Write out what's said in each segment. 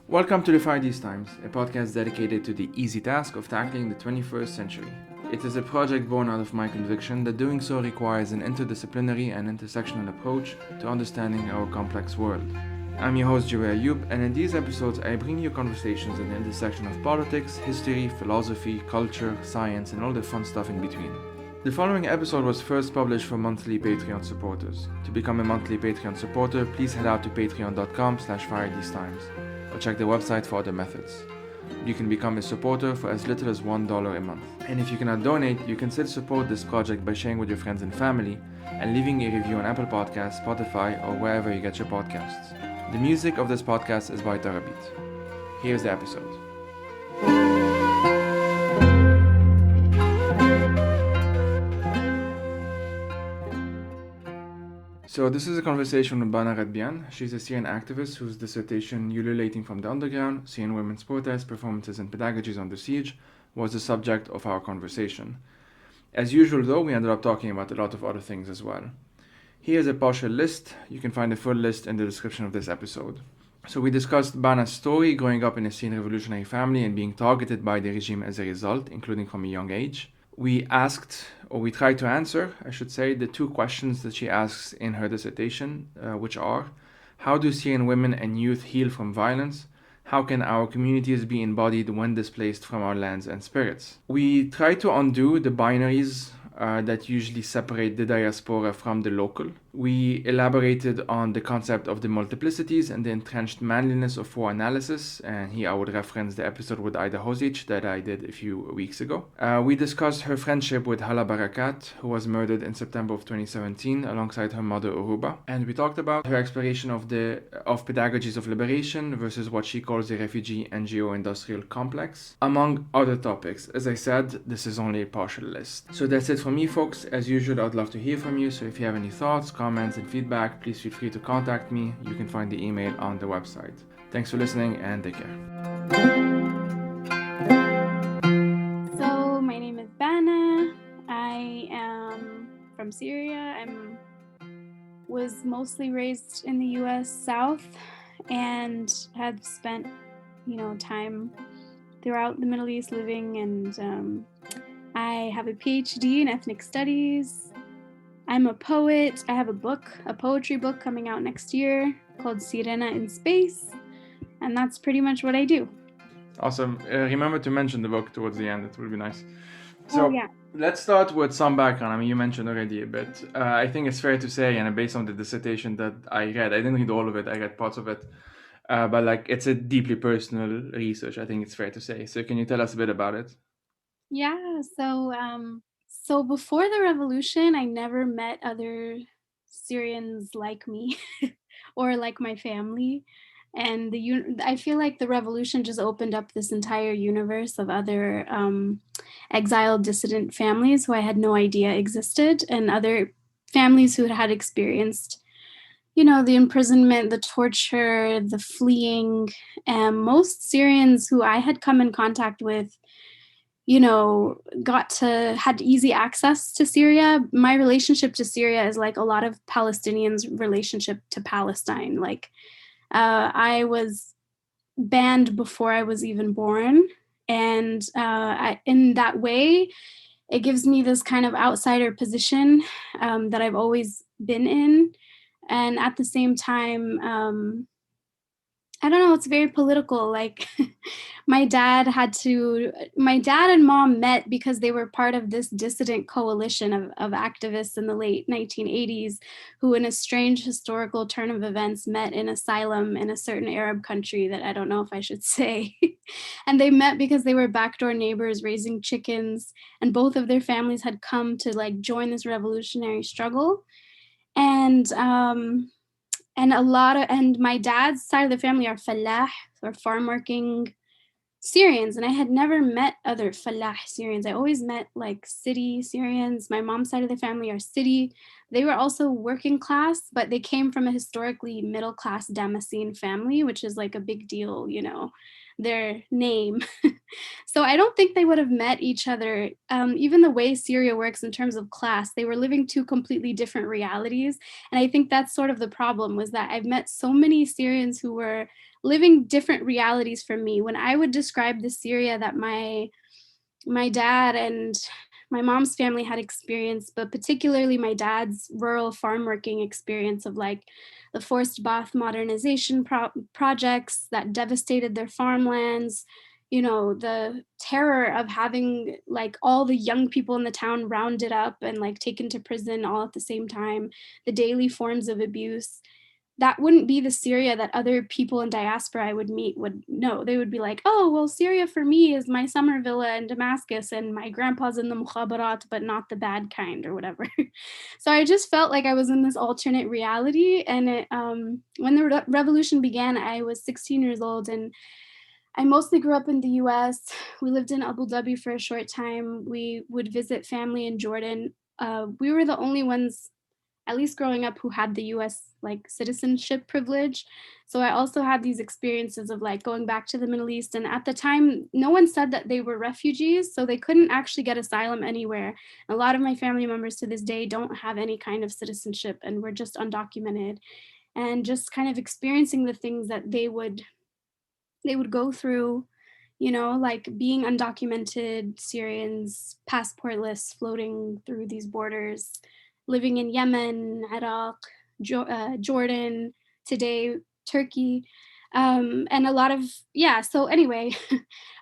Welcome to the Fire These Times, a podcast dedicated to the easy task of tackling the 21st century. It is a project born out of my conviction that doing so requires an interdisciplinary and intersectional approach to understanding our complex world. I'm your host Daraya, and in these episodes I bring you conversations at the intersection of politics, history, philosophy, culture, science, and all the fun stuff in between. The following episode was first published for monthly Patreon supporters. To become a monthly Patreon supporter, please head out to patreon.com/firethesetimes or check the website for other methods. You can become a supporter for as little as $1 a month. And if you cannot donate, you can still support this project by sharing with your friends and family and leaving a review on Apple Podcasts, Spotify, or wherever you get your podcasts. The music of this podcast is by Daraya. Here's the episode. So this is a conversation with Banah Ghadbian. She's a Syrian activist whose dissertation, Ululating from the Underground, Syrian Women's Protests, Performances and Pedagogies under Siege, was the subject of our conversation. As usual though, we ended up talking about a lot of other things as well. Here's a partial list. You can find a full list in the description of this episode. So we discussed Banah's story, growing up in a Syrian revolutionary family and being targeted by the regime as a result, including from a young age. We tried to answer, the two questions that she asks in her dissertation, which are: how do Syrian women and youth heal from violence? How can our communities be embodied when displaced from our lands and spirits? We try to undo the binaries that usually separate the diaspora from the local. We elaborated on the concept of the multiplicities and the entrenched manliness of war analysis, and here I would reference the episode with Aida Hozic that I did a few weeks ago. We discussed her friendship with Hala Barakat, who was murdered in September of 2017 alongside her mother Uruba, and we talked about her exploration of Pedagogies of Liberation versus what she calls the refugee NGO industrial complex, among other topics. As I said, this is only a partial list. So that's it for me, folks. As usual, I'd love to hear from you, so if you have any thoughts, comments, and feedback, please feel free to contact me. You can find the email on the website. Thanks for listening and take care. So my name is Banah. I am from Syria. I was mostly raised in the US South and had spent, time throughout the Middle East living, and I have a PhD in ethnic studies. I'm a poet. I have a poetry book coming out next year called Syrian in Space, and that's pretty much what I do. Awesome. Remember to mention the book towards the end. It will be nice. So yeah. Let's start with some background. I mean, you mentioned already a bit. I think it's fair to say, and based on the dissertation that I read, I didn't read all of it. I read parts of it. But it's a deeply personal research, I think it's fair to say. So can you tell us a bit about it? Yeah, so before the revolution, I never met other Syrians like me or like my family. And I feel like the revolution just opened up this entire universe of other exiled dissident families who I had no idea existed, and other families who had experienced, the imprisonment, the torture, the fleeing. Most Syrians who I had come in contact with, had easy access to Syria. My relationship to Syria is like a lot of Palestinians' relationship to Palestine. I was banned before I was even born. And in that way, it gives me this kind of outsider position that I've always been in. And at the same time, I don't know, it's very political. Like my dad and mom met because they were part of this dissident coalition of activists in the late 1980s who, in a strange historical turn of events, met in asylum in a certain Arab country that I don't know if I should say. And they met because they were backdoor neighbors raising chickens, and both of their families had come to join this revolutionary struggle. And my dad's side of the family are fallah, or farm working Syrians, and I had never met other fallah Syrians. I always met city Syrians. My mom's side of the family are city. they were also working class, but they came from a historically middle class Damascene family, which is like a big deal, you know, their name. So I don't think they would have met each other. Even the way Syria works in terms of class, they were living two completely different realities. And I think that's sort of the problem, was that I've met so many Syrians who were living different realities from me. When I would describe the Syria that my dad and my mom's family had experienced, but particularly my dad's rural farm working experience of like the forced bath modernization projects that devastated their farmlands, you know, the terror of having like all the young people in the town rounded up and like taken to prison all at the same time, the daily forms of abuse. That wouldn't be the Syria that other people in diaspora I would meet would know. They would be like, oh, well, Syria for me is my summer villa in Damascus and my grandpa's in the mukhabarat, but not the bad kind or whatever. So I just felt like I was in this alternate reality. And when the revolution began, I was 16 years old and I mostly grew up in the US. We lived in Abu Dhabi for a short time. We would visit family in Jordan. We were the only ones, at least growing up, who had the US like citizenship privilege. So I also had these experiences of like going back to the Middle East. And at the time, no one said that they were refugees, so they couldn't actually get asylum anywhere. A lot of my family members to this day don't have any kind of citizenship and were just undocumented, and just kind of experiencing the things that they would go through, you know, like being undocumented Syrians, passportless, floating through these borders, living in Yemen, Iraq, Jordan, today, Turkey. And a lot of, yeah, so anyway,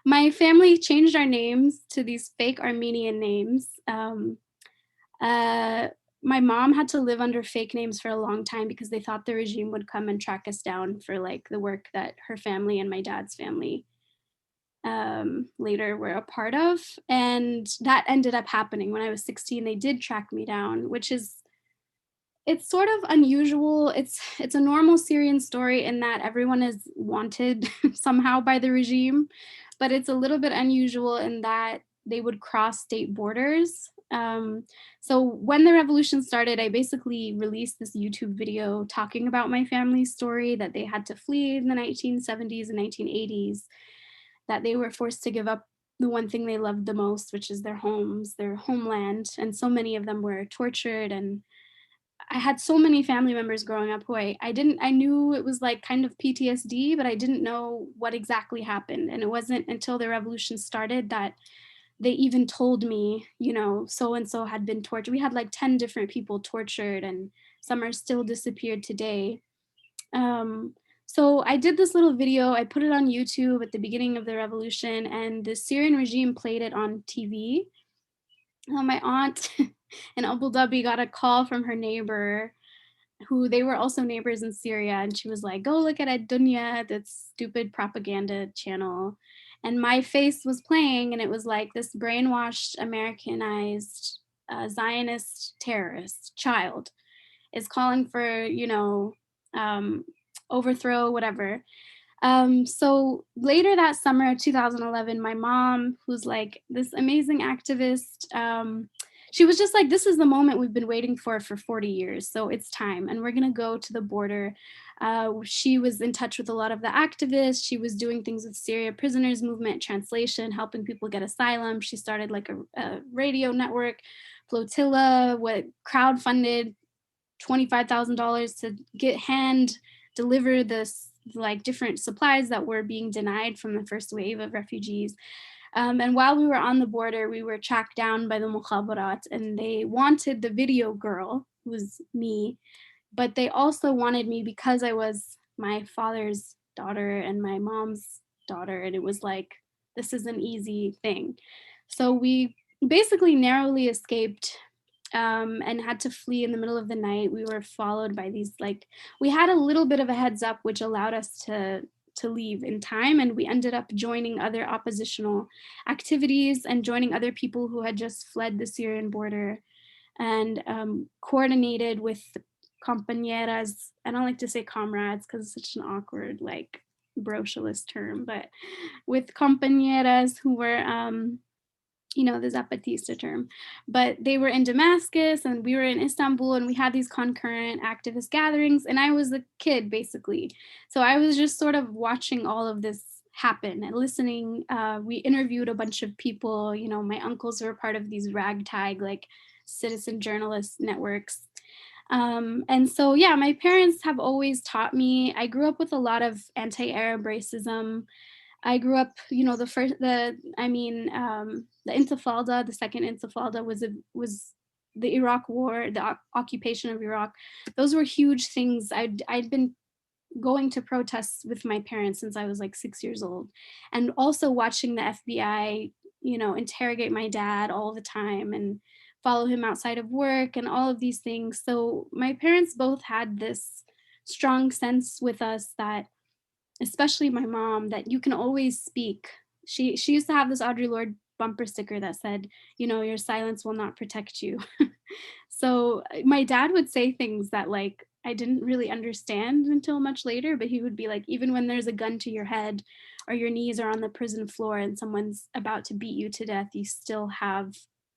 my family changed our names to these fake Armenian names. Uh, my mom had to live under fake names for a long time because they thought the regime would come and track us down for like the work that her family and my dad's family later were a part of. And that ended up happening when I was 16. They did track me down, which is, it's sort of unusual. It's a normal Syrian story in that everyone is wanted somehow by the regime, but it's a little bit unusual in that they would cross state borders. So when the revolution started, I basically released this YouTube video talking about my family's story, that they had to flee in the 1970s and 1980s, that they were forced to give up the one thing they loved the most, which is their homes, their homeland. And so many of them were tortured. And I had so many family members growing up who I knew it was like kind of PTSD, but I didn't know what exactly happened. And it wasn't until the revolution started that they even told me, you know, so and so had been tortured. We had like 10 different people tortured, and some are still disappeared today. Um, so I did this little video, I put it on YouTube at the beginning of the revolution, and the Syrian regime played it on TV. My aunt in Abu Dhabi got a call from her neighbor, who they were also neighbors in Syria, and she was like, go look at Ad-Dunya, that stupid propaganda channel. And my face was playing, and it was like this brainwashed, Americanized, Zionist terrorist child is calling for, you know, overthrow, whatever. So later that summer, 2011, my mom, who's like this amazing activist, she was just like, this is the moment we've been waiting for 40 years. So it's time. And we're going to go to the border. She was in touch with a lot of the activists. She was doing things with Syria Prisoners Movement translation, helping people get asylum. She started like a radio network, Flotilla, what crowdfunded $25,000 to get hand deliver this like different supplies that were being denied from the first wave of refugees. And while we were on the border, we were tracked down by the mukhabarat, and they wanted the video girl, who was me, but they also wanted me because I was my father's daughter and my mom's daughter, and it was like, this is an easy thing. So we basically narrowly escaped, and had to flee in the middle of the night. We were followed by these, like, we had a little bit of a heads up, which allowed us to leave in time, and we ended up joining other oppositional activities and joining other people who had just fled the Syrian border, and coordinated with compañeras. I don't like to say comrades because it's such an awkward, like, brocialist term, but with compañeras who were the Zapatista term, but they were in Damascus and we were in Istanbul, and we had these concurrent activist gatherings, and I was a kid basically. So I was just sort of watching all of this happen and listening. We interviewed a bunch of people, my uncles were part of these ragtag like citizen journalist networks. And so, yeah, my parents have always taught me. I grew up with a lot of anti-Arab racism. I grew up, the Intifada, the second Intifada was the Iraq War, the occupation of Iraq. Those were huge things. I'd been going to protests with my parents since I was like 6 years old, and also watching the FBI, interrogate my dad all the time and follow him outside of work and all of these things. So my parents both had this strong sense with us that, especially my mom, that you can always speak. She used to have this Audre Lorde bumper sticker that said, your silence will not protect you. So my dad would say things that like I didn't really understand until much later, but he would be like, even when there's a gun to your head or your knees are on the prison floor and someone's about to beat you to death,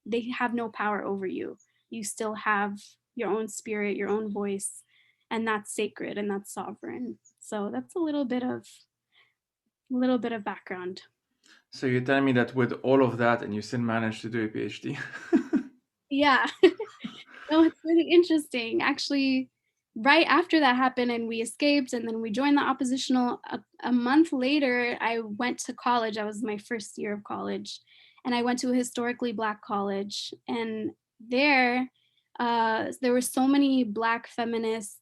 they have no power over you. You still have your own spirit, your own voice, and that's sacred and that's sovereign. So that's a little bit of background. So you're telling me that with all of that, and you still managed to do a PhD? Yeah. No, it's really interesting. Actually, right after that happened and we escaped and then we joined the oppositional, a month later, I went to college. I was my first year of college, and I went to a historically Black college. And there were so many Black feminist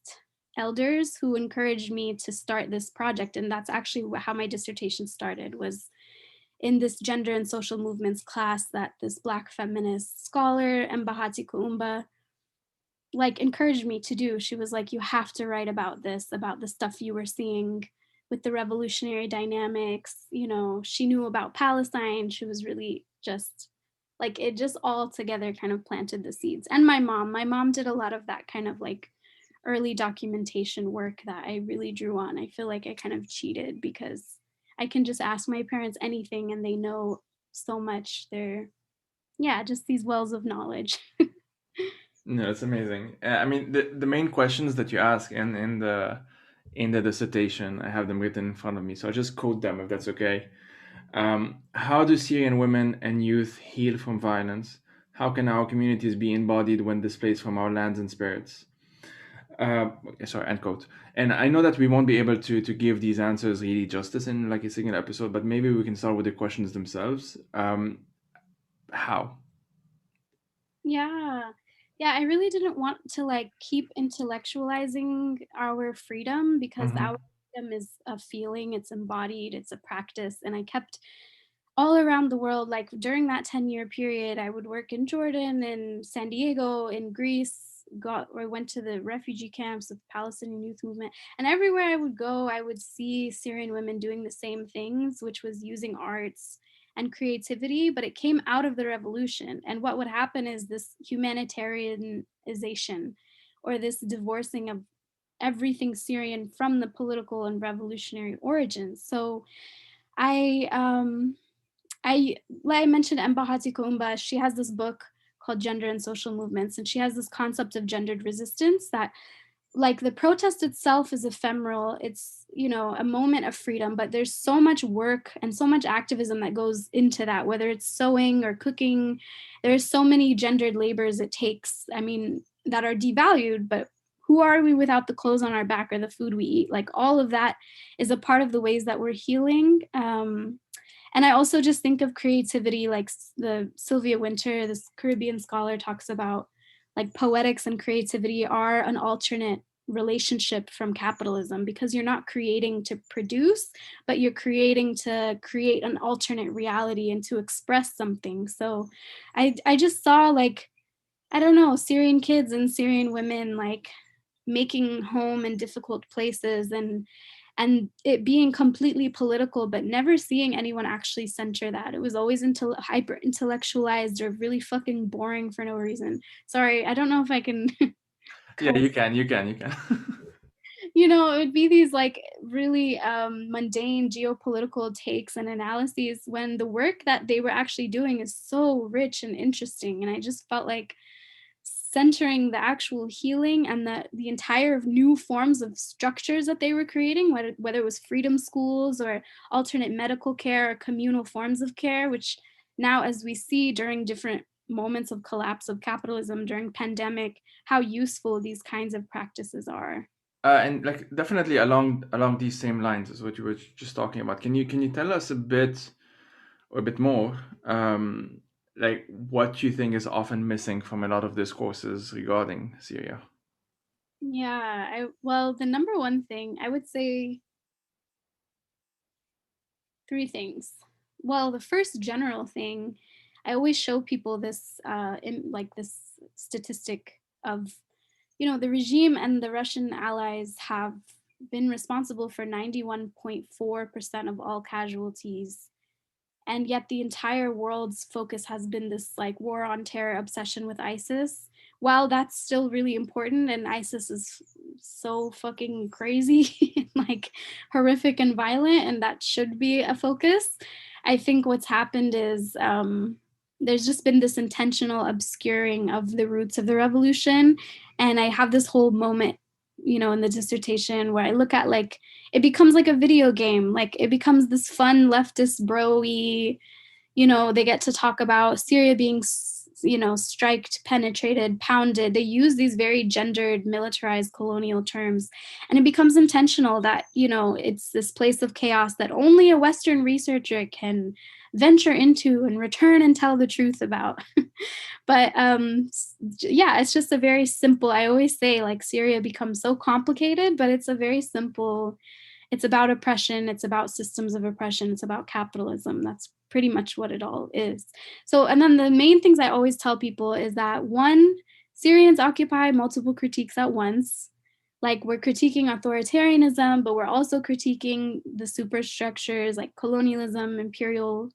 elders who encouraged me to start this project. And that's actually how my dissertation started, was in this gender and social movements class that this Black feminist scholar, Mbahati Kuumba, like encouraged me to do. She was like, you have to write about this, about the stuff you were seeing with the revolutionary dynamics. She knew about Palestine. She was really just like, it just all together kind of planted the seeds. And my mom did a lot of that kind of like early documentation work that I really drew on. I feel like I kind of cheated because I can just ask my parents anything and they know so much. They're, yeah, just these wells of knowledge. No, it's amazing. I mean, the main questions that you ask in the dissertation, I have them written in front of me, so I'll just quote them if that's okay. How do Syrian women and youth heal from violence? How can our communities be embodied when displaced from our lands and spirits? Okay, sorry, end quote. And I know that we won't be able to give these answers really justice in like a single episode, but maybe we can start with the questions themselves. How? Yeah. Yeah, I really didn't want to like keep intellectualizing our freedom, because our Mm-hmm. freedom is a feeling, it's embodied, it's a practice. And I kept all around the world, like during that 10-year period, I would work in Jordan, in San Diego, in Greece, I went to the refugee camps of the Palestinian youth movement. And everywhere I would go, I would see Syrian women doing the same things, which was using arts and creativity, but it came out of the revolution. And what would happen is this humanitarianization, or this divorcing of everything Syrian from the political and revolutionary origins. So I like I mentioned Embahati Kumba. She has this book called Gender and Social Movements, and she has this concept of gendered resistance that, like, the protest itself is ephemeral. It's, a moment of freedom, but there's so much work and so much activism that goes into that, whether it's sewing or cooking. There's so many gendered labors it takes, I mean, that are devalued, but who are we without the clothes on our back or the food we eat? Like, all of that is a part of the ways that we're healing. And I also just think of creativity, like the Sylvia Wynter, this Caribbean scholar, talks about, like, poetics and creativity are an alternate relationship from capitalism, because you're not creating to produce, but you're creating to create an alternate reality and to express something. So I just saw, like, I don't know, Syrian kids and Syrian women like making home in difficult places, and it being completely political, but never seeing anyone actually center that. It was always hyper intellectualized or really fucking boring for no reason. Sorry, I don't know if I can Yeah, cope. you can. it would be these like really mundane geopolitical takes and analyses when the work that they were actually doing is so rich and interesting. And I just felt like centering the actual healing and the entire new forms of structures that they were creating, whether it was freedom schools or alternate medical care or communal forms of care, which now, as we see during different moments of collapse of capitalism during pandemic, how useful these kinds of practices are. And like definitely along these same lines as what you were just talking about. Can you tell us a bit or a bit more, like what you think is often missing from a lot of discourses regarding Syria? Yeah, well, the number one thing I would say three things. Well, the first general thing, I always show people this this statistic of, the regime and the Russian allies have been responsible for 91.4% of all casualties, and yet the entire world's focus has been this like war on terror obsession with ISIS. While that's still really important and ISIS is so fucking crazy like horrific and violent, and that should be a focus, I think what's happened is there's just been this intentional obscuring of the roots of the revolution. And I have this whole moment, in the dissertation where I look at like it becomes like a video game. Like it becomes this fun leftist broy, they get to talk about Syria being, striked, penetrated, pounded. They use these very gendered, militarized colonial terms. And it becomes intentional that, it's this place of chaos that only a Western researcher can venture into and return and tell the truth about. But yeah, it's just a very simple, I always say like Syria becomes so complicated, but it's a very simple, it's about oppression, it's about systems of oppression, it's about capitalism. That's pretty much what it all is. So, and then the main things I always tell people is that one, Syrians occupy multiple critiques at once. Like we're critiquing authoritarianism, but we're also critiquing the superstructures like colonialism, imperial.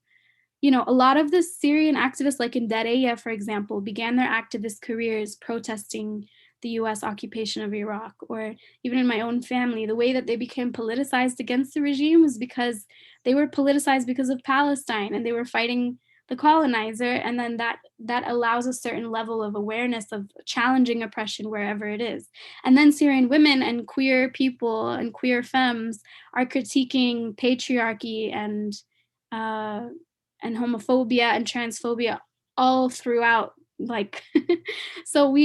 A lot of the Syrian activists, like in Daraya, for example, began their activist careers protesting the US occupation of Iraq. Or even in my own family, the way that they became politicized against the regime was because they were politicized because of Palestine and they were fighting the colonizer. And then that allows a certain level of awareness of challenging oppression wherever it is. And then Syrian women and queer people and queer femmes are critiquing patriarchy uh, and homophobia and transphobia all throughout, like so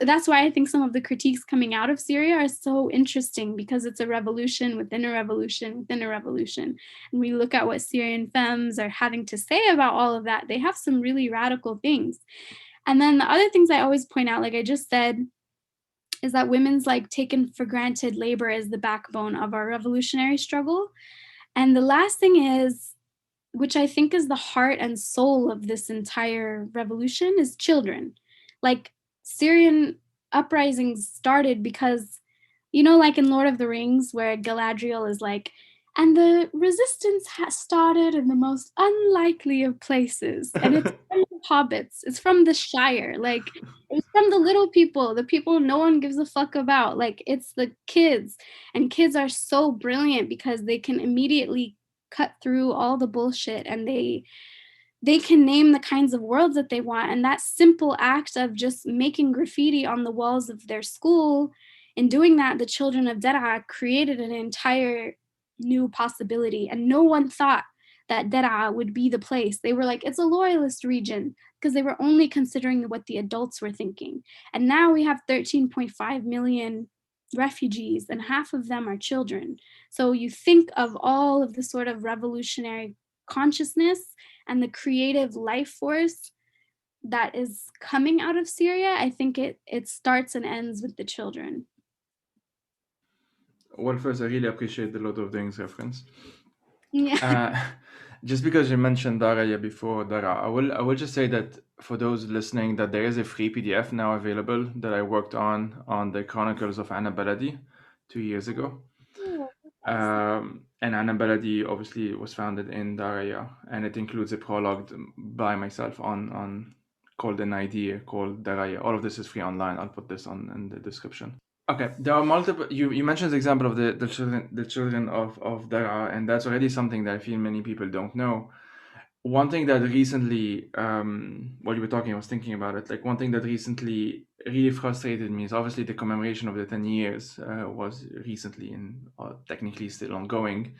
that's why I think some of the critiques coming out of Syria are so interesting, because it's a revolution within a revolution within a revolution. And we look at what Syrian femmes are having to say about all of that, they have some really radical things. And then the other things I always point out, like I just said, is that women's like taken for granted labor is the backbone of our revolutionary struggle. And the last thing is, which I think is the heart and soul of this entire revolution, is children. Like Syrian uprisings started because, like in Lord of the Rings, where Galadriel is like, and the resistance has started in the most unlikely of places. And it's from the hobbits, it's from the Shire. Like, it's from the little people, the people no one gives a fuck about. Like, it's the kids. And kids are so brilliant because they can immediately cut through all the bullshit, and they can name the kinds of worlds that they want. And that simple act of just making graffiti on the walls of their school, in doing that, the children of Daraya created an entire new possibility. And no one thought that Daraya would be the place. They were like, it's a loyalist region, because they were only considering what the adults were thinking. And now we have 13.5 million refugees, and half of them are children. So you think of all of the sort of revolutionary consciousness and the creative life force that is coming out of Syria. I think it starts and ends with the children. Well, first, I really appreciate the Lord of the Rings reference. Yeah. Just because you mentioned Daraya before, Dara, I will just say that for those listening, that there is a free PDF now available that I worked on the chronicles of Enab Baladi 2 years ago. And Enab Baladi obviously was founded in Daraya, and it includes a prologue by myself on called an idea called Daraya. All of this is free online. I'll put this on in the description. Okay, there are multiple. You mentioned the example of the children of Daraya, and that's already something that I feel many people don't know. One thing that recently, while you were talking, I was thinking about it. Like one thing that recently really frustrated me is obviously the commemoration of the 10 years was recently and technically still ongoing.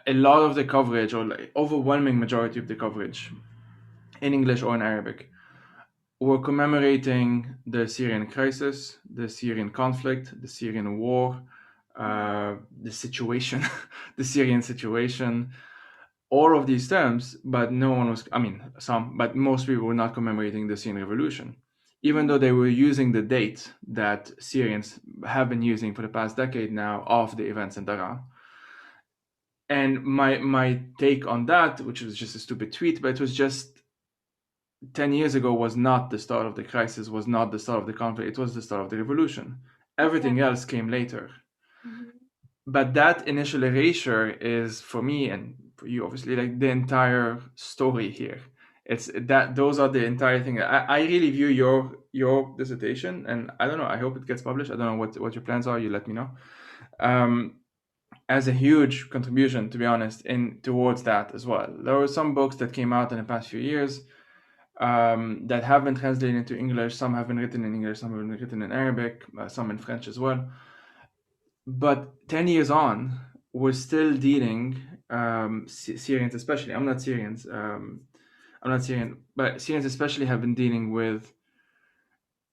A lot of the coverage, or like overwhelming majority of the coverage, in English or in Arabic, were commemorating the Syrian crisis, the Syrian conflict, the Syrian war, the situation, the Syrian situation, all of these terms, but no one was, I mean, some, but most people were not commemorating the Syrian revolution, even though they were using the date that Syrians have been using for the past decade now of the events in Daraa. And my take on that, which was just a stupid tweet, but it was just 10 years ago was not the start of the crisis, was not the start of the conflict, it was the start of the revolution. Everything Exactly. else came later. Mhm. But that initial erasure is, for me and for you, obviously, like the entire story here. It's that those are the entire thing. I really view your dissertation, and I don't know, I hope it gets published. I don't know what your plans are, you let me know. Um, as a huge contribution, to be honest, in towards that as well. There were some books that came out in the past few years that have been translated into English. Some have been written in English, some have been written in Arabic, some in French as well. But 10 years on, we're still dealing, Syrians especially, I'm not Syrian, but Syrians especially have been dealing with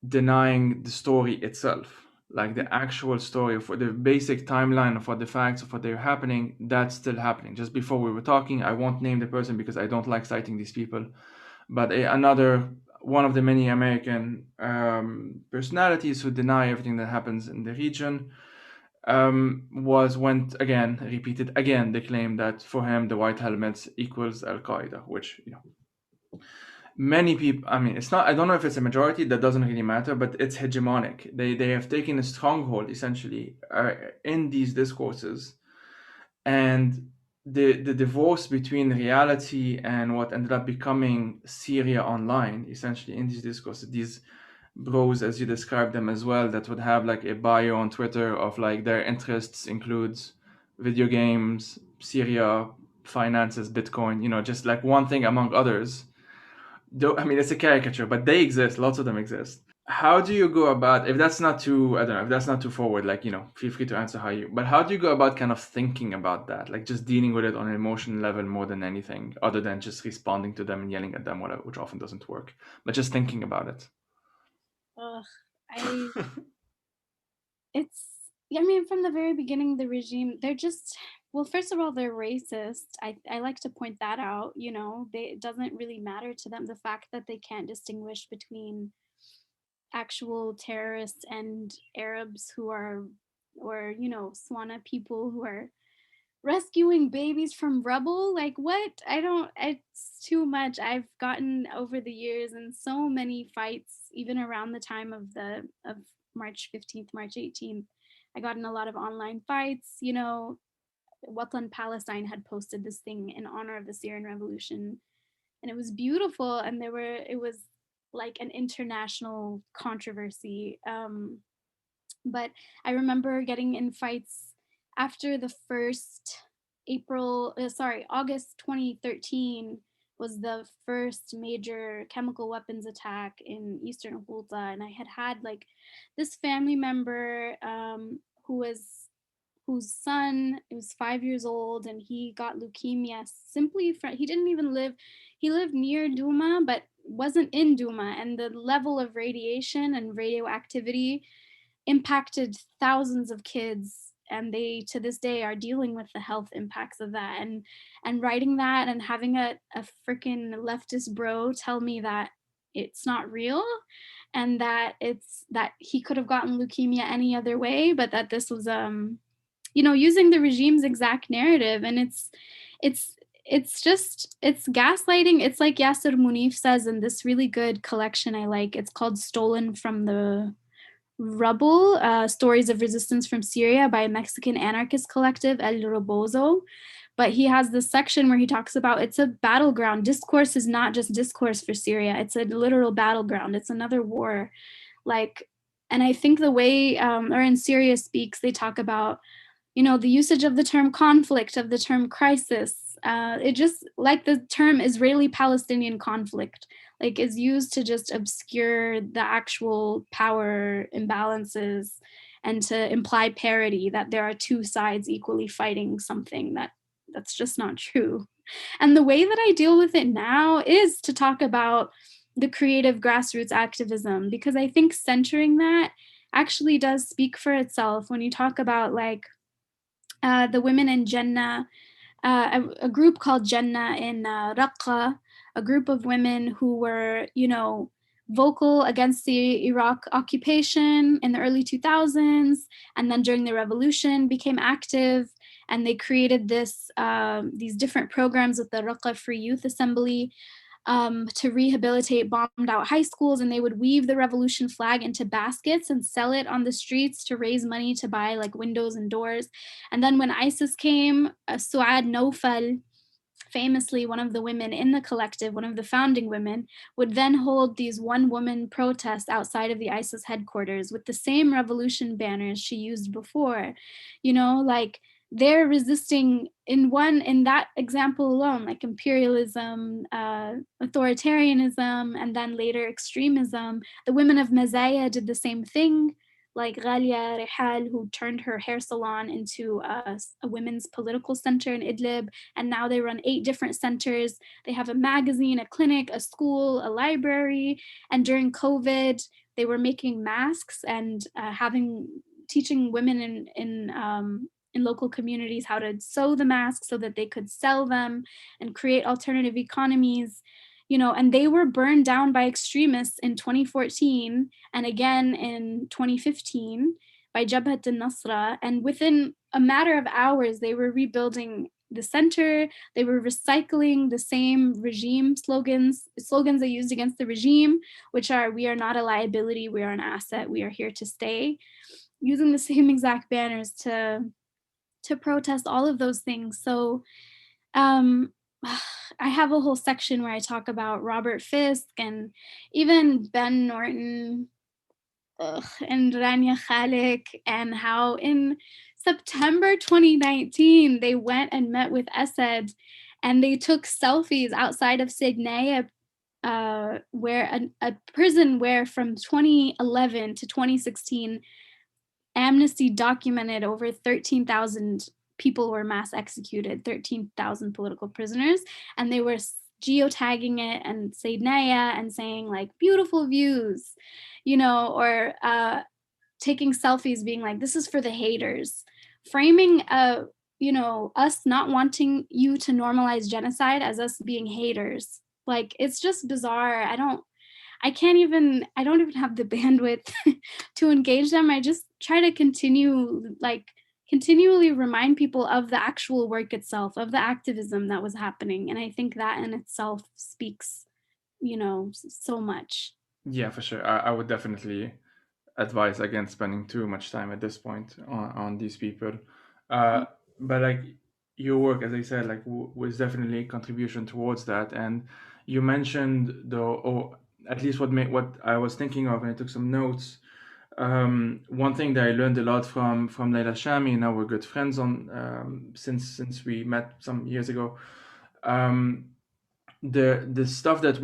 denying the story itself. Like the actual story of the basic timeline of what the facts of what they're happening, that's still happening. Just before we were talking, I won't name the person because I don't like citing these people, but another one of the many American personalities who deny everything that happens in the region went again, repeated again the claim that for him the white helmets equals Al Qaeda, which many people. I mean, it's not. I don't know if it's a majority. That doesn't really matter, but it's hegemonic. They have taken a stronghold essentially in these discourses, and the divorce between reality and what ended up becoming Syria online, essentially in these discourses, these bros as you described them as well, that would have like a bio on Twitter of like their interests includes video games, Syria, finances, Bitcoin, just like one thing among others. Though I mean it's a caricature, but they exist, lots of them exist. How do you go about, if that's not too, I don't know, if that's not too forward, like, feel free to answer but how do you go about kind of thinking about that, like just dealing with it on an emotional level more than anything, other than just responding to them and yelling at them, whatever, which often doesn't work, but just thinking about it. Ugh, I it's I mean, from the very beginning, the regime, they're just, well, first of all, they're racist. I like to point that out. It doesn't really matter to them, the fact that they can't distinguish between actual terrorists and Arabs who are, or Swana people who are rescuing babies from rubble. Like, what? I don't, it's too much. I've gotten over the years in so many fights, even around the time of March 15th, March 18th. I got in a lot of online fights. Watan Palestine had posted this thing in honor of the Syrian revolution, and it was beautiful, and it was like an international controversy. But I remember getting in fights after the first August 2013 was the first major chemical weapons attack in Eastern Ghouta, and I had like this family member who was whose son was 5 years old, and he got leukemia simply from, he didn't even live, he lived near Duma but wasn't in Duma, and the level of radiation and radioactivity impacted thousands of kids, and they to this day are dealing with the health impacts of that. And writing that and having a freaking leftist bro tell me that it's not real, and that it's that he could have gotten leukemia any other way, but that this was using the regime's exact narrative. And it's it's gaslighting. It's like Yasser Munif says in this really good collection I like, it's called Stolen from the Rubble, Stories of Resistance from Syria by a Mexican anarchist collective, El Robozo. But he has this section where he talks about it's a battleground. Discourse is not just discourse for Syria, it's a literal battleground. It's another war. Like, And I think the way, or in Syria Speaks, they talk about, the usage of the term conflict, of the term crisis. It just, like the term Israeli-Palestinian conflict, like is used to just obscure the actual power imbalances and to imply parity, that there are two sides equally fighting something that's just not true. And the way that I deal with it now is to talk about the creative grassroots activism, because I think centering that actually does speak for itself. When you talk about like the women in Jannah, a group called Jannah in Raqqa, a group of women who were, vocal against the Iraq occupation in the early 2000s, and then during the revolution became active, and they created these different programs with the Raqqa Free Youth Assembly to rehabilitate bombed out high schools, and they would weave the revolution flag into baskets and sell it on the streets to raise money to buy like windows and doors. And then when ISIS came, Suad Nofal, famously one of the women in the collective, one of the founding women, would then hold these one-woman protests outside of the ISIS headquarters with the same revolution banners she used before. Like they're resisting in that example alone, like imperialism, authoritarianism, and then later extremism. The women of Mazaya did the same thing, like Ghalia Rihal, who turned her hair salon into a women's political center in Idlib, and now they run 8 different centers. They have a magazine, a clinic, a school, a library, and during COVID, they were making masks and teaching women in local communities how to sew the masks so that they could sell them and create alternative economies. And they were burned down by extremists in 2014 and again in 2015 by Jabhat al-Nusra. And within a matter of hours, they were rebuilding the center. They were recycling the same regime slogans they used against the regime, which are, "We are not a liability, we are an asset, we are here to stay," using the same exact banners to protest all of those things. So um, I have a whole section where I talk about Robert Fisk and even Ben Norton, and Rania Khalik, and how in September 2019 they went and met with Assad and they took selfies outside of Signaya, where a prison where from 2011 to 2016 Amnesty documented over 13,000 people were mass executed, 13,000 political prisoners, and they were geotagging it and Saydnaya and saying like beautiful views, or taking selfies being like, this is for the haters, framing us not wanting you to normalize genocide as us being haters. Like, it's just bizarre. I don't even have the bandwidth to engage them. I just try to continually remind people of the actual work itself, of the activism that was happening. And I think that in itself speaks, so much. Yeah, for sure. I would definitely advise against spending too much time at this point on these people. But like your work, as I said, like was definitely a contribution towards that. And you mentioned though, or at least what I was thinking of, and I took some notes. One thing that I learned a lot from Leila Shami, now we're good friends on since we met some years ago. The stuff that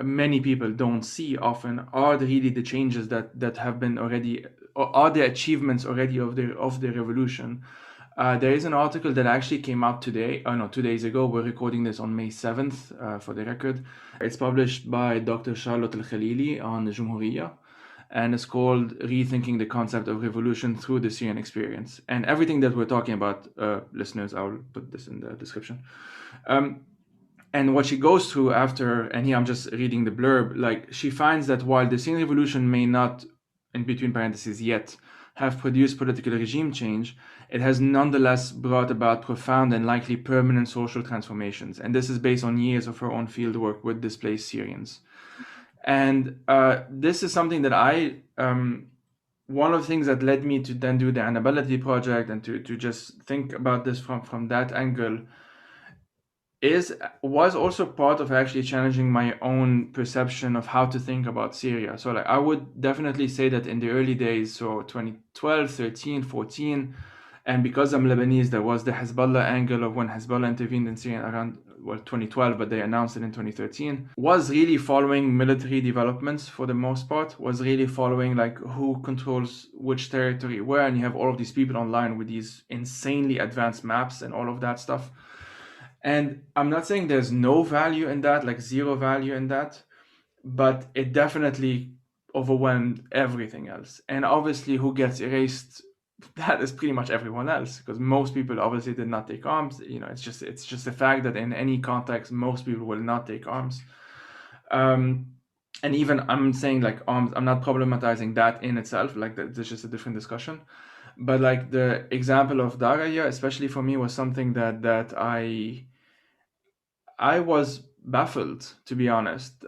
many people don't see often are really the changes that have been already, or are the achievements already of the revolution. There is an article that actually came out today, no, 2 days ago. We're recording this on May 7th, for the record. It's published by Dr. Charlotte Al-Khalili on Jumhuriya, and it's called Rethinking the Concept of Revolution Through the Syrian Experience. And everything that we're talking about, listeners, I'll put this in the description. And what she goes through after, and here I'm just reading the blurb, like she finds that while the Syrian revolution may not, in between parentheses, yet have produced political regime change, it has nonetheless brought about profound and likely permanent social transformations. And this is based on years of her own fieldwork with displaced Syrians. And this is something that one of the things that led me to then do the Enab Baladi project and to just think about this from that angle was also part of actually challenging my own perception of how to think about Syria. So like I would definitely say that in the early days, so 2012, 13, 14, and because I'm Lebanese, there was the Hezbollah angle of when Hezbollah intervened in Syria around, well, 2012, but they announced it in 2013, was really following military developments for the most part, was really following like who controls which territory where, and you have all of these people online with these insanely advanced maps and all of that stuff. And I'm not saying there's no value in that, like zero value in that, but it definitely overwhelmed everything else. And obviously, who gets erased? That is pretty much everyone else, because most people obviously did not take arms. You know, it's just a fact that in any context, most people will not take arms. And even I'm saying like arms, I'm not problematizing that in itself. Like that's just a different discussion. But like the example of Daraya, especially for me, was something that I was baffled, to be honest.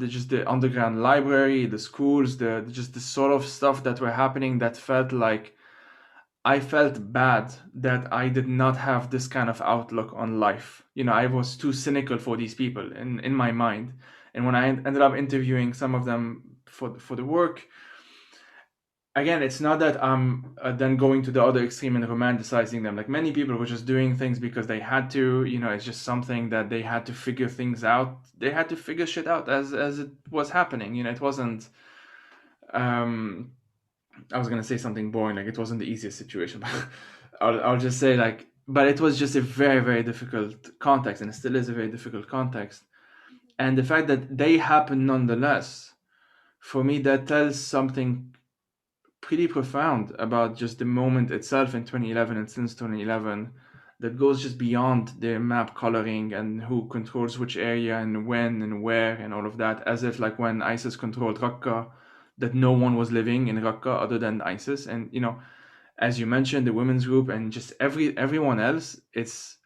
Just the underground library, the schools, the just the sort of stuff that were happening that felt like I felt bad that I did not have this kind of outlook on life. You know, I was too cynical for these people in my mind. And when I ended up interviewing some of them for the work, again, it's not that I'm then going to the other extreme and romanticizing them. Like many people were just doing things because they had to. You know, it's just something that they had to figure things out. They had to figure shit out as it was happening. You know, it wasn't. Um, I was gonna say something boring, like it wasn't the easiest situation, but I'll just say like, but it was just a very very difficult context, and it still is a very difficult context. And the fact that they happen nonetheless, for me, that tells something pretty profound about just the moment itself in 2011 and since 2011, that goes just beyond the map coloring and who controls which area and when and where and all of that, as if like when ISIS controlled Raqqa, that no one was living in Raqqa other than ISIS. And you know, as you mentioned, the women's group and just everyone else, it's,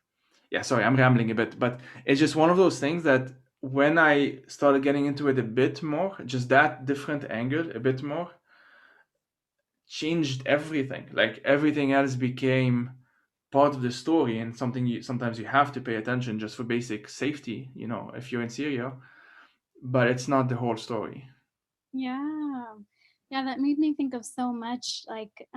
yeah, sorry, I'm rambling a bit, but it's just one of those things that when I started getting into it a bit more, just that different angle a bit more, changed everything. Like everything else became part of the story and something you sometimes you have to pay attention just for basic safety, you know, if you're in Syria, but it's not the whole story. Yeah. Yeah, that made me think of so much. Like,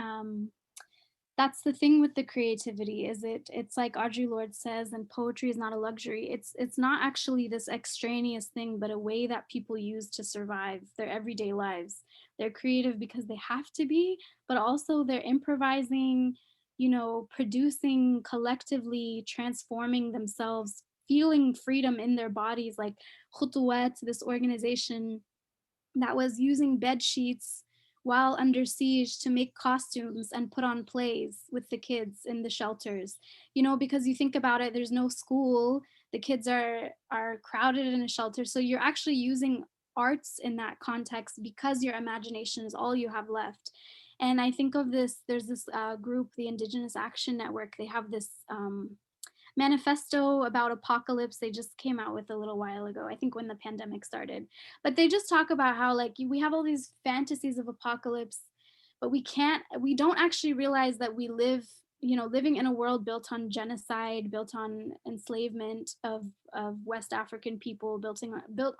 that's the thing with the creativity, is it's like Audre Lorde says, and poetry is not a luxury. It's not actually this extraneous thing, but a way that people use to survive their everyday lives. They're creative because they have to be, but also they're improvising, you know, producing collectively, transforming themselves, feeling freedom in their bodies. Like Khutuwat, this organization that was using bed sheets while under siege to make costumes and put on plays with the kids in the shelters. You know, because you think about it, there's no school, the kids are crowded in a shelter, so you're actually using arts in that context because your imagination is all you have left. And I think of this, there's this group, the Indigenous Action Network. They have this manifesto about apocalypse they just came out with a little while ago, I think when the pandemic started. But they just talk about how like we have all these fantasies of apocalypse, but we don't actually realize that we live, you know, living in a world built on genocide, built on enslavement of West African people, built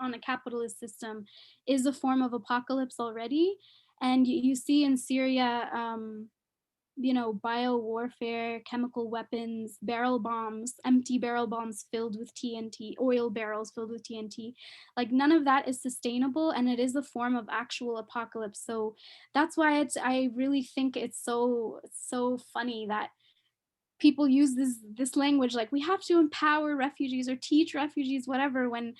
on a capitalist system, is a form of apocalypse already. And you see in Syria, you know, bio warfare, chemical weapons, barrel bombs, empty barrel bombs filled with TNT, oil barrels filled with TNT. Like none of that is sustainable, and it is a form of actual apocalypse. So that's why I really think it's so funny that people use this language, like we have to empower refugees or teach refugees whatever, when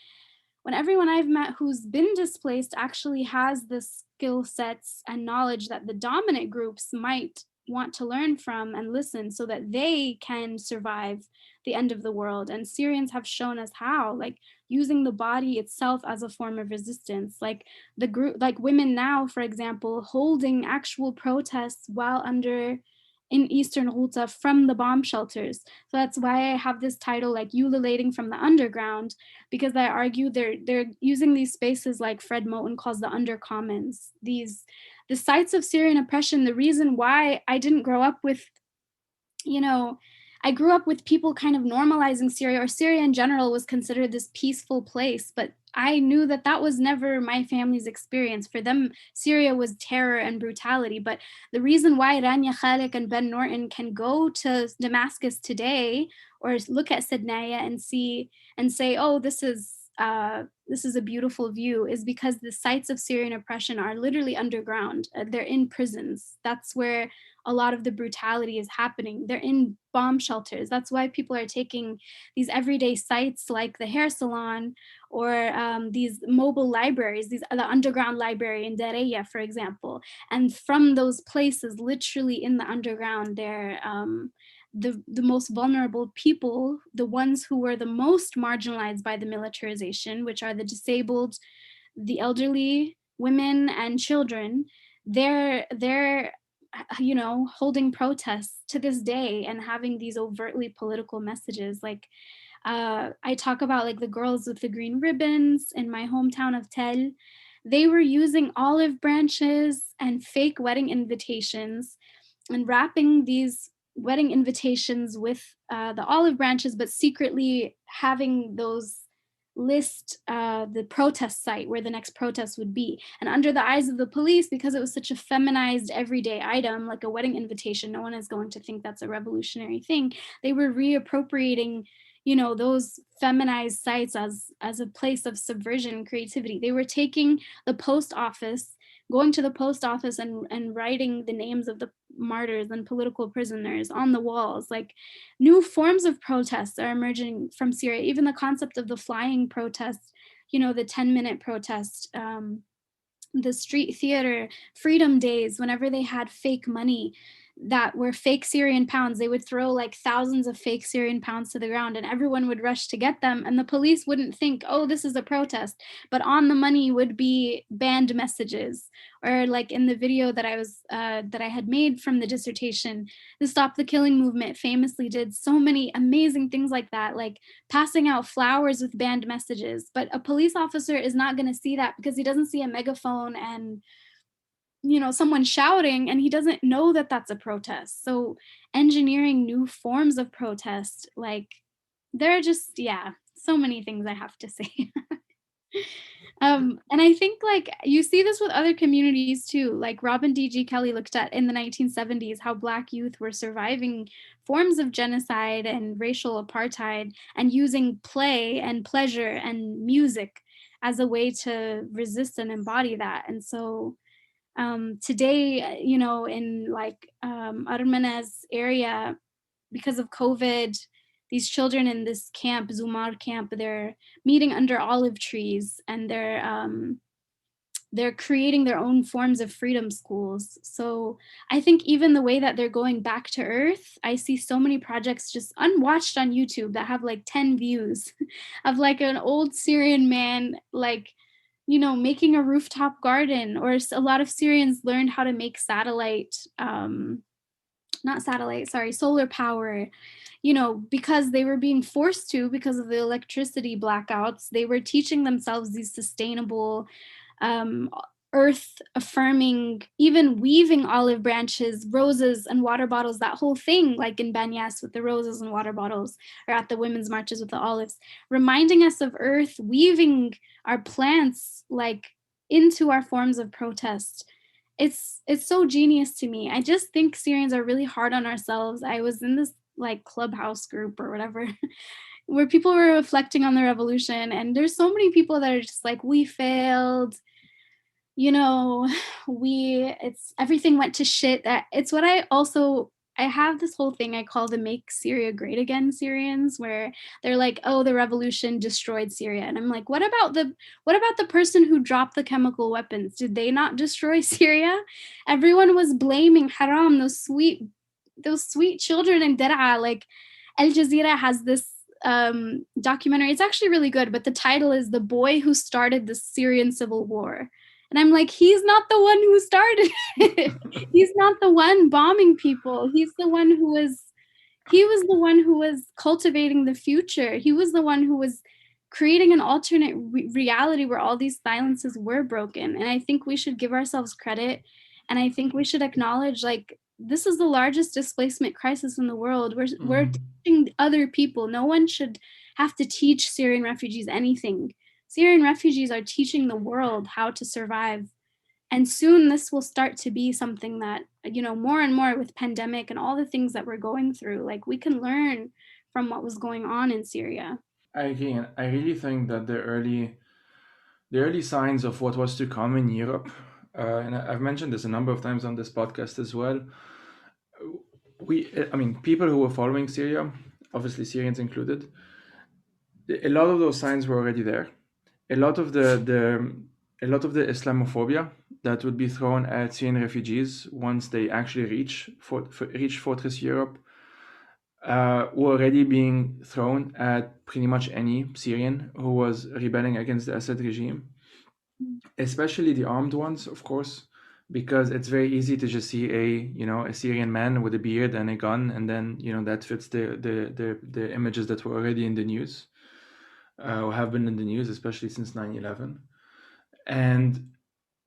everyone I've met who's been displaced actually has the skill sets and knowledge that the dominant groups might want to learn from and listen, so that they can survive the end of the world. And Syrians have shown us how, like using the body itself as a form of resistance, like the group, like women now, for example, holding actual protests while under in Eastern Ghouta from the bomb shelters. So that's why I have this title, like Ululating from the Underground, because I argue they're using these spaces like Fred Moten calls the undercommons, the sites of Syrian oppression. The reason why I didn't grow up with, you know, I grew up with people kind of normalizing Syria, or Syria in general was considered this peaceful place, but I knew that that was never my family's experience. For them, Syria was terror and brutality. But the reason why Rania Khalek and Ben Norton can go to Damascus today, or look at Sednaya and see and say, oh, this is a beautiful view, is because the sites of Syrian oppression are literally underground. They're in prisons. That's where a lot of the brutality is happening. They're in bomb shelters. That's why people are taking these everyday sites like the hair salon, or these mobile libraries, the underground library in Daraya, for example. And from those places, literally in the underground, they're the most vulnerable people, the ones who were the most marginalized by the militarization, which are the disabled, the elderly, women, and children. They're holding protests to this day and having these overtly political messages. Like I talk about like the girls with the green ribbons in my hometown of Tel. They were using olive branches and fake wedding invitations and wrapping these wedding invitations with the olive branches, but secretly having those list the protest site where the next protest would be. And under the eyes of the police, because it was such a feminized everyday item, like a wedding invitation, no one is going to think that's a revolutionary thing. They were reappropriating, those feminized sites as a place of subversion and creativity. They were taking the post office, going to the post office and writing the names of the martyrs and political prisoners on the walls. Like, new forms of protests are emerging from Syria. Even the concept of the flying protest, the 10-minute protest, the street theater, freedom days, whenever they had fake money that were fake Syrian pounds, they would throw like thousands of fake Syrian pounds to the ground and everyone would rush to get them. And the police wouldn't think, oh, this is a protest, but on the money would be banned messages. Or like in the video that I had made from the dissertation, the Stop the Killing movement famously did so many amazing things like that, like passing out flowers with banned messages. But a police officer is not going to see that because he doesn't see a megaphone and someone shouting, and he doesn't know that that's a protest. So engineering new forms of protest, like, there are just, yeah, so many things I have to say. And I think like you see this with other communities too. Like Robin D.G. Kelly looked at in the 1970s how Black youth were surviving forms of genocide and racial apartheid and using play and pleasure and music as a way to resist and embody that. And so today, in like Armena's area, because of COVID, these children in this camp, Zumar camp, they're meeting under olive trees and they're creating their own forms of freedom schools. So I think even the way that they're going back to earth, I see so many projects just unwatched on YouTube that have like 10 views of like an old Syrian man, like, making a rooftop garden. Or a lot of Syrians learned how to make solar power, because they were being forced to, because of the electricity blackouts. They were teaching themselves these sustainable, earth affirming, even weaving olive branches, roses, and water bottles, that whole thing, like in Banyas with the roses and water bottles, or at the women's marches with the olives, reminding us of earth, weaving our plants like into our forms of protest. It's so genius to me. I just think Syrians are really hard on ourselves. I was in this like clubhouse group or whatever where people were reflecting on the revolution, and there's so many people that are just like, we failed, it's everything went to shit. It's what I have this whole thing I call the Make Syria Great Again Syrians, where they're like, oh, the revolution destroyed Syria. And I'm like, what about the person who dropped the chemical weapons? Did they not destroy Syria? Everyone was blaming Haram, those sweet children in Daraya. Like, Al Jazeera has this documentary. It's actually really good, but the title is The Boy Who Started the Syrian Civil War. And I'm like, he's not the one who started it. He's not the one bombing people. He was the one who was cultivating the future. He was the one who was creating an alternate reality where all these silences were broken. And I think we should give ourselves credit. And I think we should acknowledge like this is the largest displacement crisis in the world. We're Mhm. teaching other people. No one should have to teach Syrian refugees anything. Syrian refugees are teaching the world how to survive. And soon this will start to be something that, more and more with pandemic and all the things that we're going through, like we can learn from what was going on in Syria. I agree, and I really think that the early signs of what was to come in Europe, and I've mentioned this a number of times on this podcast as well. I mean, people who were following Syria, obviously Syrians included, a lot of those signs were already there. A lot of the Islamophobia that would be thrown at Syrian refugees once they actually reach Fortress Europe were already being thrown at pretty much any Syrian who was rebelling against the Assad regime, especially the armed ones, of course, because it's very easy to just see a Syrian man with a beard and a gun, and then that fits the images that were already in the news or have been in the news, especially since 9/11. And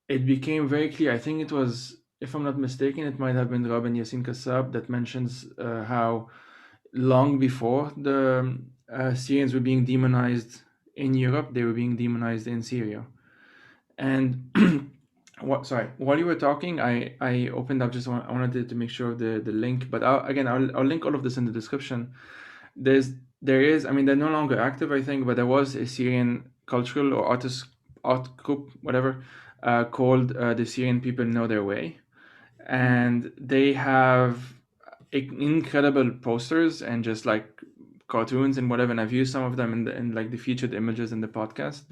it became very clear. I think it was, if I'm not mistaken, it might have been Rabin Yassin Kassab that mentions how long before the Syrians were being demonized in Europe, they were being demonized in Syria. And while you were talking, I opened up I wanted to make sure of the link, but I'll link all of this in the description. There is, I mean, they're no longer active, I think, but there was a Syrian cultural or art group, whatever, called the Syrian People Know Their Way, and they have incredible posters and just like cartoons and whatever. And I've used some of them in like the featured images in the podcast.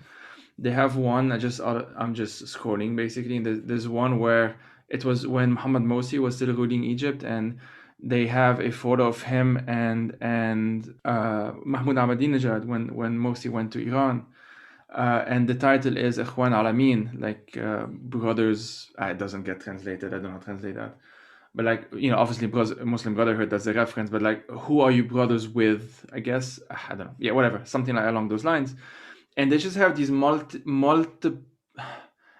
They have one. I'm just scrolling basically, and there's one where it was when Muhammad Morsi was still ruling Egypt, and they have a photo of him and Mahmoud Ahmadinejad when Morsi went to Iran, and the title is Ikhwan Alamin, like brothers. It doesn't get translated. I don't know how to translate that, but like obviously Muslim Brotherhood, that's the reference. But like, who are you brothers with? I guess I don't know. Yeah, whatever, something like along those lines. And they just have these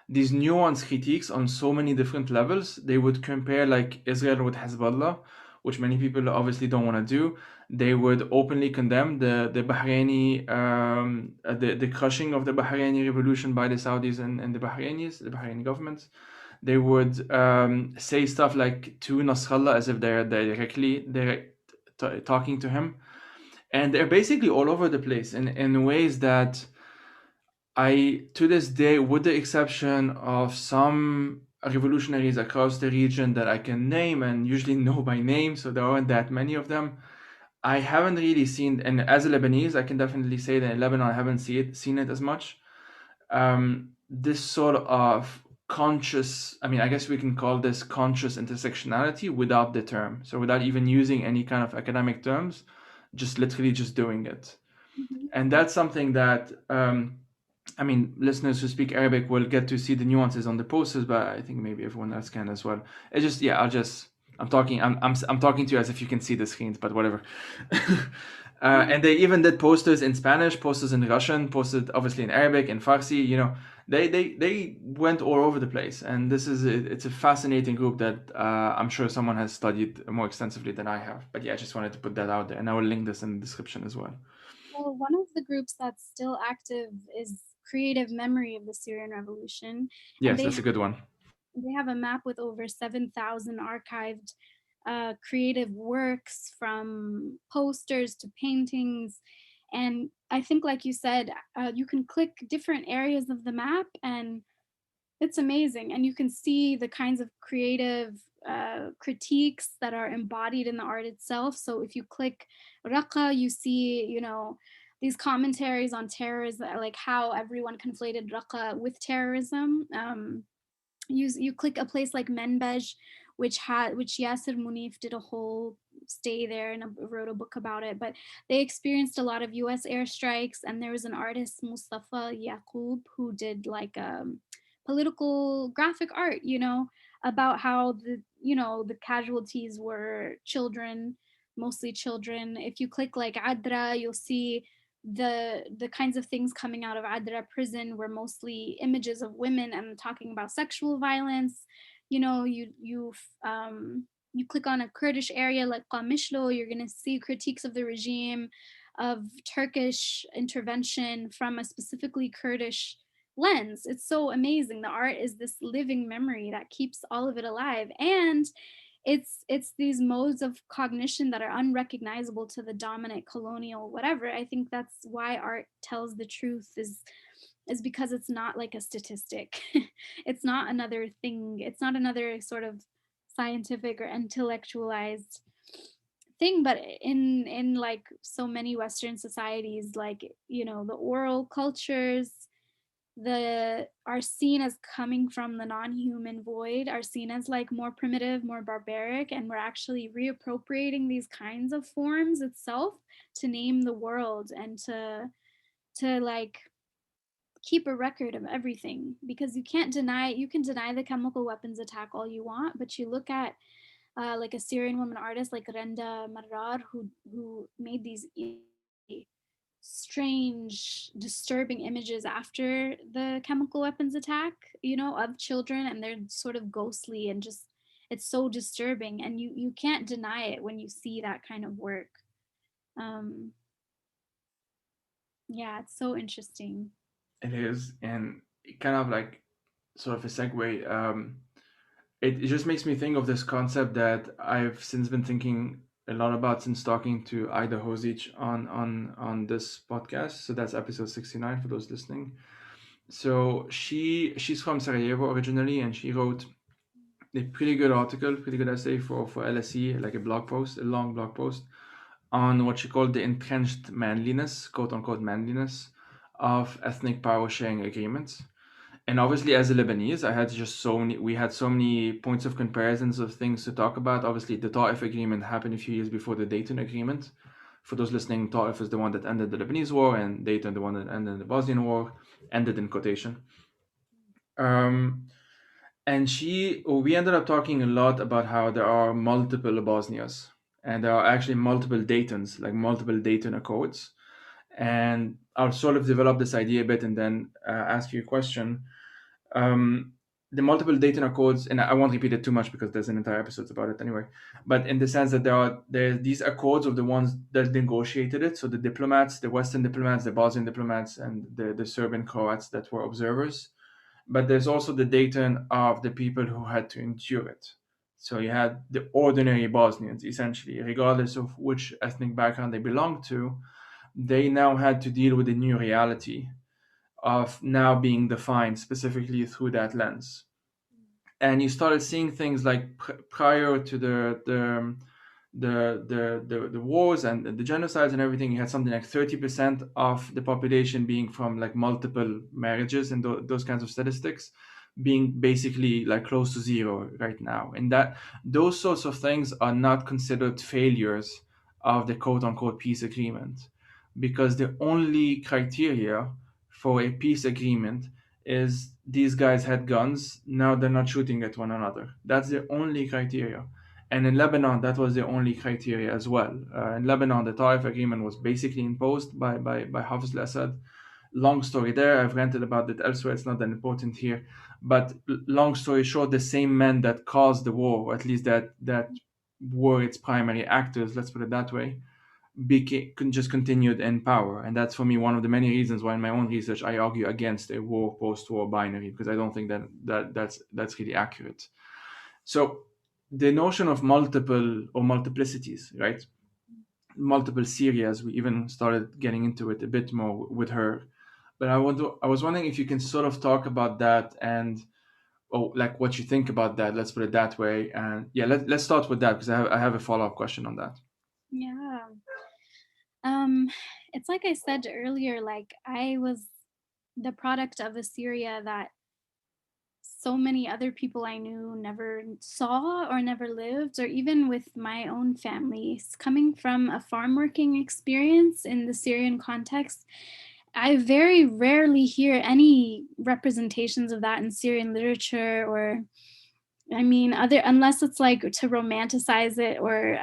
these nuanced critiques on so many different levels. They would compare like Israel with Hezbollah, which many people obviously don't want to do. They would openly condemn the Bahraini the crushing of the Bahraini revolution by the Saudis and the Bahraini governments. They would say stuff like to Nasrallah as if they're talking to him, and they're basically all over the place in ways that to this day, with the exception of some revolutionaries across the region that I can name and usually know by name, so there aren't that many of them, I haven't really seen, and as a Lebanese, I can definitely say that in Lebanon, I haven't seen it as much. This sort of conscious, I mean, I guess we can call this conscious intersectionality without the term. So without even using any kind of academic terms, just literally just doing it. Mhm. And that's something that I mean, listeners who speak Arabic will get to see the nuances on the posters, but I think maybe everyone else can as well. It's just, yeah, I'm talking, I'm talking to you as if you can see the screens, but whatever. And they even did posters in Spanish, posters in Russian, posted obviously in Arabic, in Farsi. They went all over the place, and it's a fascinating group that I'm sure someone has studied more extensively than I have. But yeah, I just wanted to put that out there, and I will link this in the description as well. Well, one of the groups that's still active is Creative Memory of the Syrian Revolution, and Yes, that's a good one. they have a map with over 7,000 archived creative works, from posters to paintings. And I think, like you said, you can click different areas of the map and it's amazing. And you can see the kinds of creative critiques that are embodied in the art itself. So if you click Raqqa, you see, these commentaries on terrorism, like how everyone conflated Raqqa with terrorism. You click a place like Menbej, which Yasser Munif did a whole stay there and wrote a book about it. But they experienced a lot of U.S. airstrikes, and there was an artist, Mustafa Yaqub, who did like political graphic art, about how the casualties were children, mostly children. If you click like Adra, you'll see the kinds of things coming out of Adra prison were mostly images of women and talking about sexual violence. You you click on a Kurdish area like Qamishlo, you're going to see critiques of the regime, of Turkish intervention from a specifically Kurdish lens. It's so amazing. The art is this living memory that keeps all of it alive. And it's these modes of cognition that are unrecognizable to the dominant colonial whatever. I think that's why art tells the truth, is because it's not like a statistic. It's not another thing. It's not another sort of scientific or intellectualized thing, but in like so many Western societies, like, you know, the oral cultures are seen as coming from the non-human void, are seen as like more primitive, more barbaric, and we're actually reappropriating these kinds of forms itself to name the world and to like keep a record of everything. Because you can deny the chemical weapons attack all you want, but you look at like a Syrian woman artist like Renda Marrar, who made these strange, disturbing images after the chemical weapons attack, you know, of children, and they're sort of ghostly and just, it's so disturbing, and you can't deny it when you see that kind of work. Yeah, it's so interesting. It is, and kind of like sort of a segue. It just makes me think of this concept that I've since been thinking a lot about since talking to Ida Hozic on this podcast. So that's episode 69 for those listening. So she's from Sarajevo originally, and she wrote a pretty good article, pretty good essay for LSE, like a blog post, a long blog post on what she called the entrenched manliness, quote unquote manliness, of ethnic power sharing agreements. And obviously, as a Lebanese, we had so many points of comparisons of things to talk about. Obviously, the Ta'if agreement happened a few years before the Dayton agreement. For those listening, Ta'if is the one that ended the Lebanese war, and Dayton, the one that ended the Bosnian war, ended in quotation. And we ended up talking a lot about how there are multiple Bosnias, and there are actually multiple Daytons, like multiple Dayton Accords. And I'll sort of develop this idea a bit and then ask you a question. The multiple Dayton Accords, and I won't repeat it too much because there's an entire episode about it anyway, but in the sense that there's these accords of the ones that negotiated it. So the diplomats, the Western diplomats, the Bosnian diplomats, and the Serbian Croats that were observers. But there's also the Dayton of the people who had to endure it. So you had the ordinary Bosnians, essentially, regardless of which ethnic background they belonged to, they now had to deal with a new reality of now being defined specifically through that lens. And you started seeing things like prior to the wars and the genocides and everything, you had something like 30% of the population being from like multiple marriages, and those kinds of statistics being basically like close to zero right now. And that those sorts of things are not considered failures of the quote unquote peace agreement, because the only criteria for a peace agreement is these guys had guns, now they're not shooting at one another. That's the only criteria. And in Lebanon, that was the only criteria as well. In Lebanon, the Ta'if agreement was basically imposed by Hafiz al-Assad. Long story there, I've ranted about it elsewhere, it's not that important here. But long story short, the same men that caused the war, or at least that were its primary actors, let's put it that way, just continued in power. And that's for me one of the many reasons why in my own research I argue against a war post-war binary, because I don't think that's really accurate. So the notion of multiple or multiplicities, right? Multiple Syrias, we even started getting into it a bit more with her. But I was wondering if you can sort of talk about that, and like what you think about that. Let's put it that way. And yeah, let's start with that, because I have a follow-up question on that. Yeah. It's like I said earlier, like I was the product of a Syria that so many other people I knew never saw or never lived, or even with my own family. Coming from a farm working experience in the Syrian context, I very rarely hear any representations of that in Syrian literature, or I mean, unless it's like to romanticize it, or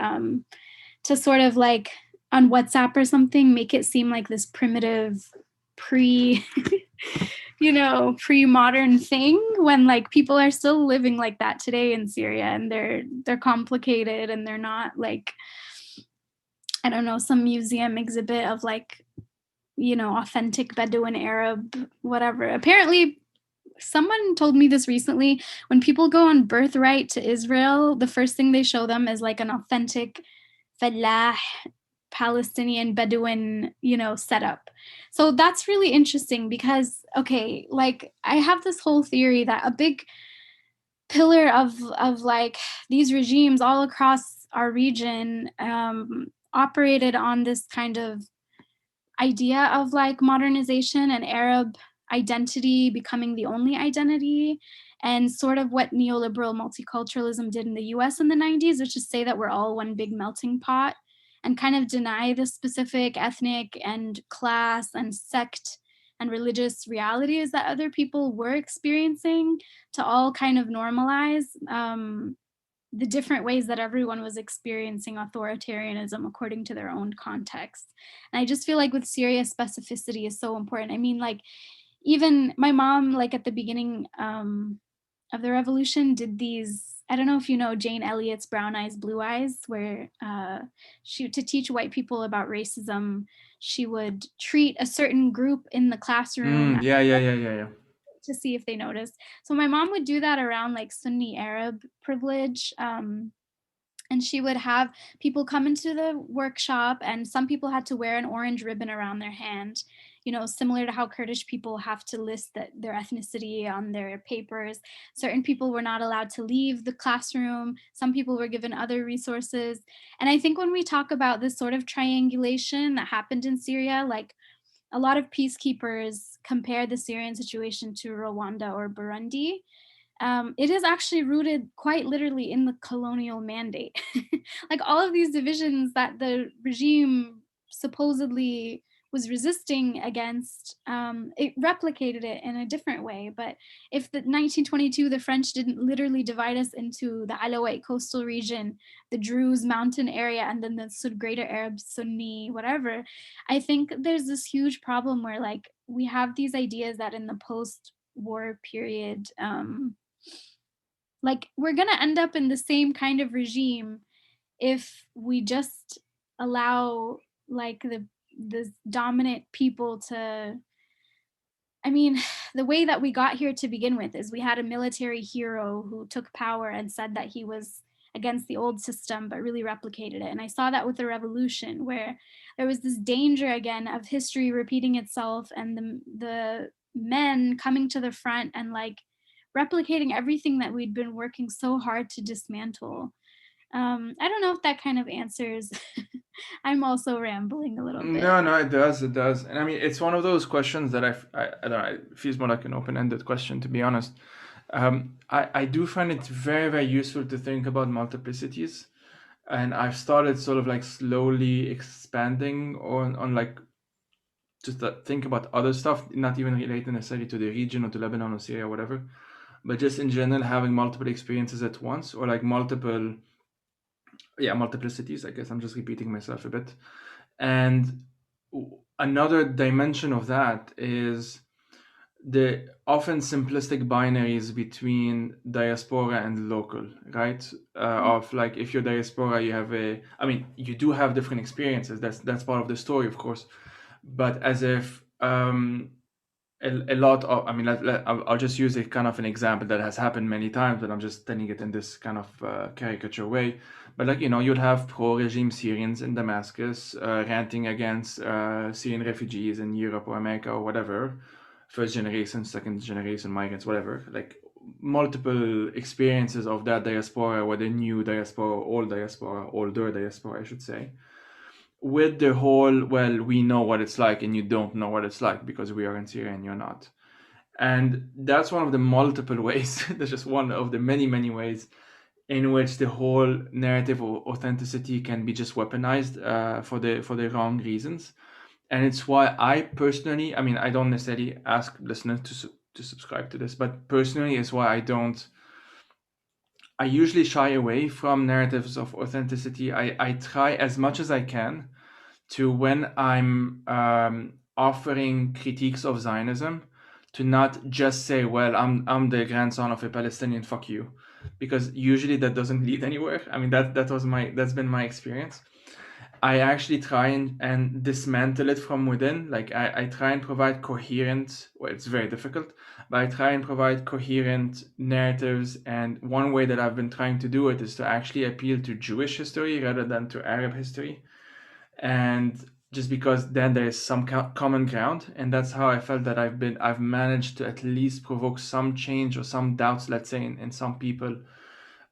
to sort of like on WhatsApp or something, make it seem like this primitive pre pre-modern thing when like people are still living like that today in Syria, and they're complicated, and they're not like, I don't know, some museum exhibit of like, authentic Bedouin Arab, whatever. Apparently, someone told me this recently. When people go on birthright to Israel, the first thing they show them is like an authentic Fallah Palestinian Bedouin, setup. So that's really interesting because, okay, like I have this whole theory that a big pillar of like these regimes all across our region operated on this kind of idea of like modernization and Arab identity becoming the only identity, and sort of what neoliberal multiculturalism did in the US in the 90s, which is say that we're all one big melting pot and kind of deny the specific ethnic and class and sect and religious realities that other people were experiencing, to all kind of normalize the different ways that everyone was experiencing authoritarianism according to their own context. And I just feel like with Syria, specificity is so important. I mean, like, even my mom, like at the beginning of the revolution, did these, I don't know if you know Jane Elliott's Brown Eyes, Blue Eyes, where to teach white people about racism, she would treat a certain group in the classroom Yeah. to see if they noticed. So my mom would do that around like Sunni Arab privilege. And she would have people come into the workshop, and some people had to wear an orange ribbon around their hand, similar to how Kurdish people have to list their ethnicity on their papers. Certain people were not allowed to leave the classroom. Some people were given other resources. And I think when we talk about this sort of triangulation that happened in Syria, like a lot of peacekeepers compare the Syrian situation to Rwanda or Burundi. It is actually rooted quite literally in the colonial mandate. Like all of these divisions that the regime supposedly was resisting against, it replicated it in a different way. But if the 1922, the French didn't literally divide us into the Alawite coastal region, the Druze mountain area, and then the Greater Arab Sunni, whatever, I think there's this huge problem where like we have these ideas that in the post-war period, like we're going to end up in the same kind of regime if we just allow like the dominant people to, I mean, the way that we got here to begin with is we had a military hero who took power and said that he was against the old system, but really replicated it. And I saw that with the revolution, where there was this danger again of history repeating itself, and the men coming to the front and like replicating everything that we'd been working so hard to dismantle. I don't know if that kind of answers. I'm also rambling a little bit. No, it does. And I mean, it's one of those questions that I don't know, it feels more like an open-ended question, to be honest. I do find it very, very useful to think about multiplicities. And I've started sort of like slowly expanding on like just think about other stuff, not even related necessarily to the region or to Lebanon or Syria or whatever, but just in general having multiple experiences at once, or like multiplicities. I guess I'm just repeating myself a bit. And another dimension of that is the often simplistic binaries between diaspora and local, right? Of like, if you're diaspora, you have I mean, you do have different experiences. That's part of the story, of course. But as if a lot of, I mean, I'll just use a kind of an example that has happened many times, but I'm just telling it in this kind of caricature way. But like, you'd have pro-regime Syrians in Damascus ranting against Syrian refugees in Europe or America or whatever, first generation, second generation migrants, whatever, like multiple experiences of that diaspora, whether new diaspora, old diaspora, older diaspora, I should say, with the whole, well, we know what it's like and you don't know what it's like because we are in Syria and you're not. And that's one of the multiple ways, that's just one of the many, many ways in which the whole narrative of authenticity can be just weaponized for the wrong reasons. And it's why I personally, I mean, I don't necessarily ask listeners to subscribe to this, but personally it's why I usually shy away from narratives of authenticity. I try as much as I can to, when I'm offering critiques of Zionism, to not just say, well, I'm the grandson of a Palestinian, fuck you, because usually that doesn't lead anywhere. I mean, that's been my experience. I actually try and dismantle it from within. Like I try and provide coherent, well, it's very difficult, but I try and provide coherent narratives. And one way that I've been trying to do it is to actually appeal to Jewish history rather than to Arab history. And just because then there is some common ground, and that's how I felt that I've managed to at least provoke some change or some doubts, let's say, in some people.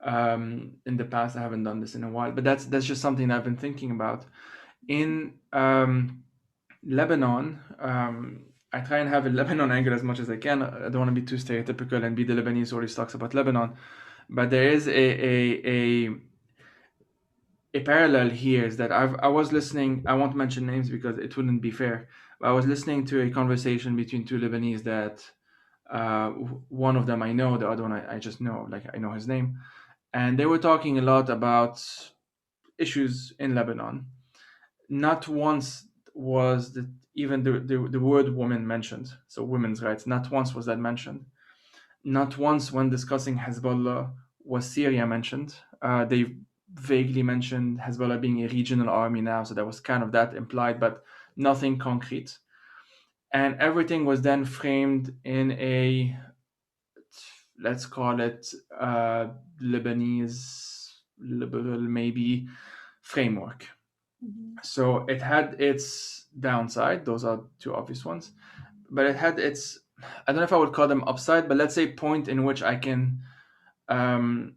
In the past, I haven't done this in a while, but that's just something I've been thinking about. In Lebanon, I try and have a Lebanon angle as much as I can. I don't want to be too stereotypical and be the Lebanese who always talks about Lebanon, but there is a parallel here is that I was listening. I won't mention names because it wouldn't be fair. But I was listening to a conversation between two Lebanese that one of them I know, the other one I just know, like I know his name, and they were talking a lot about issues in Lebanon. Not once was even the word woman mentioned. So women's rights. Not once was that mentioned. Not once when discussing Hezbollah was Syria mentioned. They vaguely mentioned Hezbollah being a regional army now, so there was kind of that implied, but nothing concrete. And everything was then framed in a, let's call it, Lebanese liberal maybe framework. So it had its downside; those are two obvious ones. But it had its, I don't know if I would call them upside, but let's say point in which um,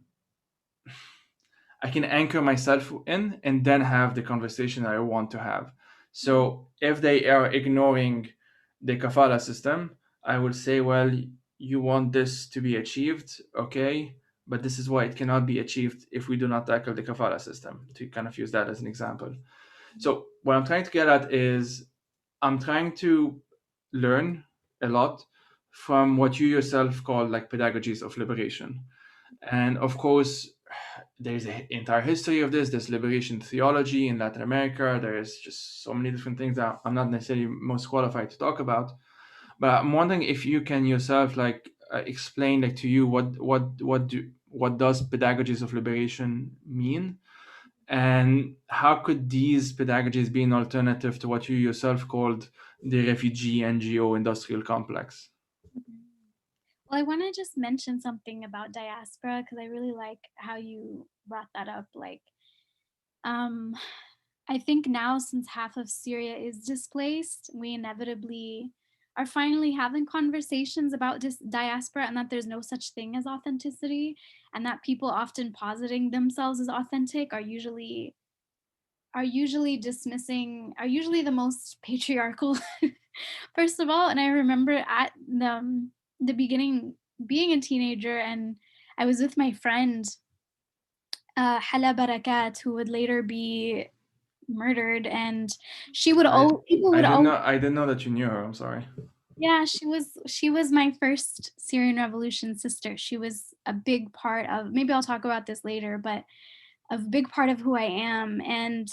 I can anchor myself in and then have the conversation that I want to have. So if they are ignoring the kafala system, I would say, well, you want this to be achieved, okay, but this is why it cannot be achieved if we do not tackle the kafala system, to kind of use that as an example. So what I'm trying to get at is I'm trying to learn a lot from what you yourself call like pedagogies of liberation. And of course, there's an entire history of this. There's liberation theology in Latin America. There's just so many different things that I'm not necessarily most qualified to talk about. But I'm wondering if you can yourself like explain like to you what does pedagogies of liberation mean, and how could these pedagogies be an alternative to what you yourself called the refugee NGO industrial complex? Well, I want to just mention something about diaspora because I really like how you brought that up. Like, um, I think now since half of Syria is displaced, we inevitably are finally having conversations about diaspora and that there's no such thing as authenticity, and that people often positing themselves as authentic are usually the most patriarchal. First of all, and I remember at the beginning being a teenager, and I was with my friend Hala Barakat, who would later be murdered, and she would I all people I would didn't all know I didn't know that you knew her. I'm sorry. yeah, she was my first Syrian revolution sister. She was a big part of, maybe I'll talk about this later, but a big part of who I am. And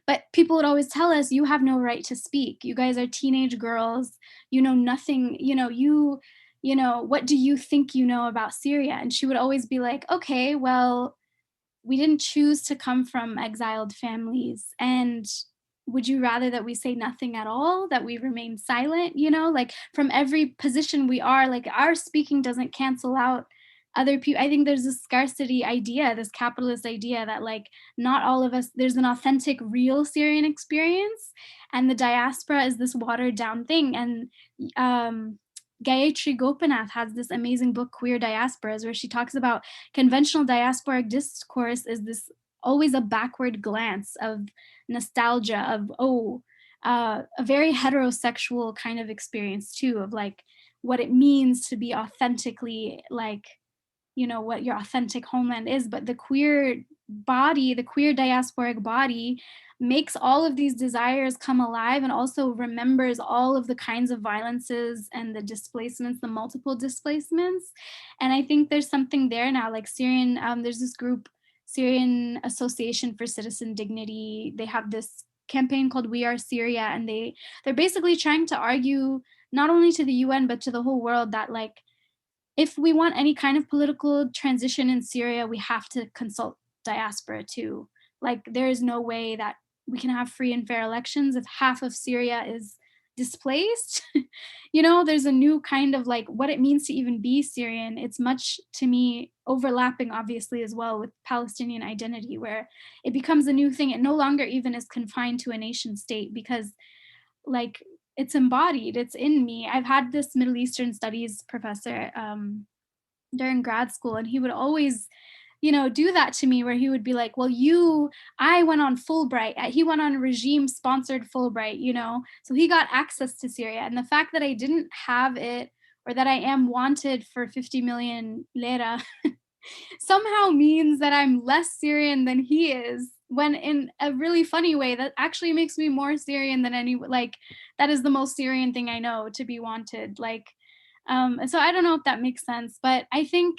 but people would always tell us, you have no right to speak. You guys are teenage girls. You know nothing. What do you think you know about Syria? And she would always be like, okay, well, we didn't choose to come from exiled families. And would you rather that we say nothing at all, that we remain silent? Like from every position we are, like our speaking doesn't cancel out other people. I think there's this scarcity idea, this capitalist idea that like not all of us, there's an authentic, real Syrian experience, and the diaspora is this watered down thing. And Gayatri Gopinath has this amazing book, Queer Diasporas, where she talks about conventional diasporic discourse is this always a backward glance of nostalgia of a very heterosexual kind of experience too, of like what it means to be authentically like what your authentic homeland is. But the queer body, the queer diasporic body, makes all of these desires come alive, and also remembers all of the kinds of violences and the displacements, the multiple displacements. And I think there's something there now, like Syrian, there's this group, Syrian Association for Citizen Dignity. They have this campaign called We Are Syria, and they're basically trying to argue not only to the UN, but to the whole world, that like, if we want any kind of political transition in Syria, we have to consult diaspora too. Like, there is no way that we can have free and fair elections if half of Syria is displaced. You know, there's a new kind of like what it means to even be Syrian. It's much, to me, overlapping obviously as well with Palestinian identity, where it becomes a new thing. It no longer even is confined to a nation state, because like it's embodied, it's in me. I've had this Middle Eastern studies professor during grad school, and he would always, you know, do that to me, where he would be like, well, I went on Fulbright. He went on a regime sponsored Fulbright, you know, so he got access to Syria. And the fact that I didn't have it, or that I am wanted for 50 million lira, somehow means that I'm less Syrian than he is, when in a really funny way that actually makes me more Syrian than any, like, that is the most Syrian thing I know, to be wanted. Like, so I don't know if that makes sense, but I think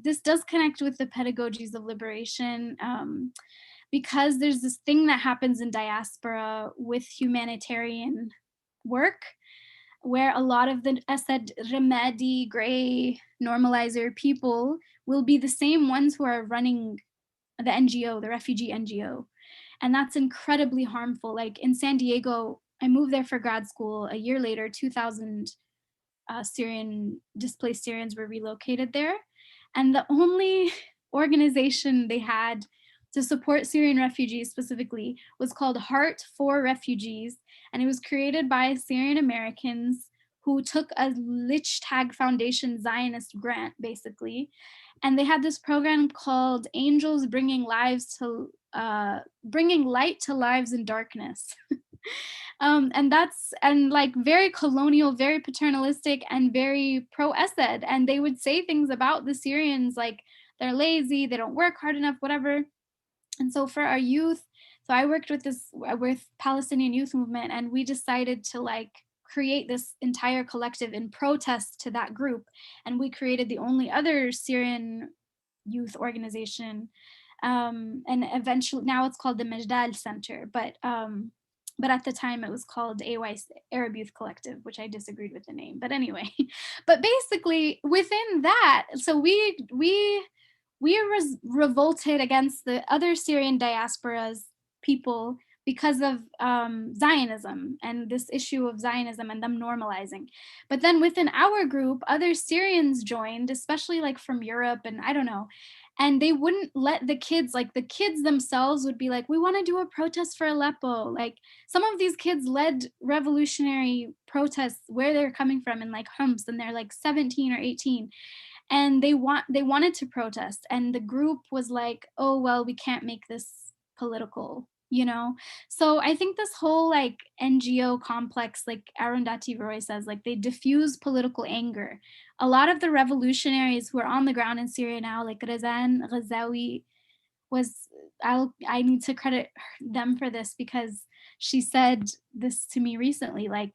this does connect with the pedagogies of liberation, because there's this thing that happens in diaspora with humanitarian work, where a lot of the Assad Ramadi gray normalizer people will be the same ones who are running the NGO, the refugee NGO. And that's incredibly harmful. Like in San Diego, I moved there for grad school. A year later, 2,000 Syrian displaced Syrians were relocated there. And the only organization they had to support Syrian refugees specifically was called Heart for Refugees. And it was created by Syrian Americans who took a Lichtag Foundation Zionist grant, basically. And they had this program called Angels Bringing Light to Lives in Darkness. And like very colonial, very paternalistic, and very pro-Assad. And they would say things about the Syrians like they're lazy, they don't work hard enough, whatever. And so for our youth, so I worked with Palestinian Youth Movement, and we decided to like create this entire collective in protest to that group. And we created the only other Syrian youth organization. And eventually now it's called the Majdal Center, but at the time it was called AYC, Arab Youth Collective, which I disagreed with the name. But anyway, but basically within that, so we revolted against the other Syrian diasporas people because of Zionism and this issue of Zionism and them normalizing. But then within our group, other Syrians joined, especially like from Europe and I don't know, and they wouldn't let the kids, like the kids themselves would be like, we want to do a protest for Aleppo. Like some of these kids led revolutionary protests where they're coming from in like Homs, and they're like 17 or 18, and they wanted to protest, and the group was like, oh well, we can't make this political, you know. So I think this whole like NGO complex, like Arundhati Roy says, like they diffuse political anger. A lot of the revolutionaries who are on the ground in Syria now, like Razan Ghazawi, was, I need to credit them for this, because she said this to me recently, like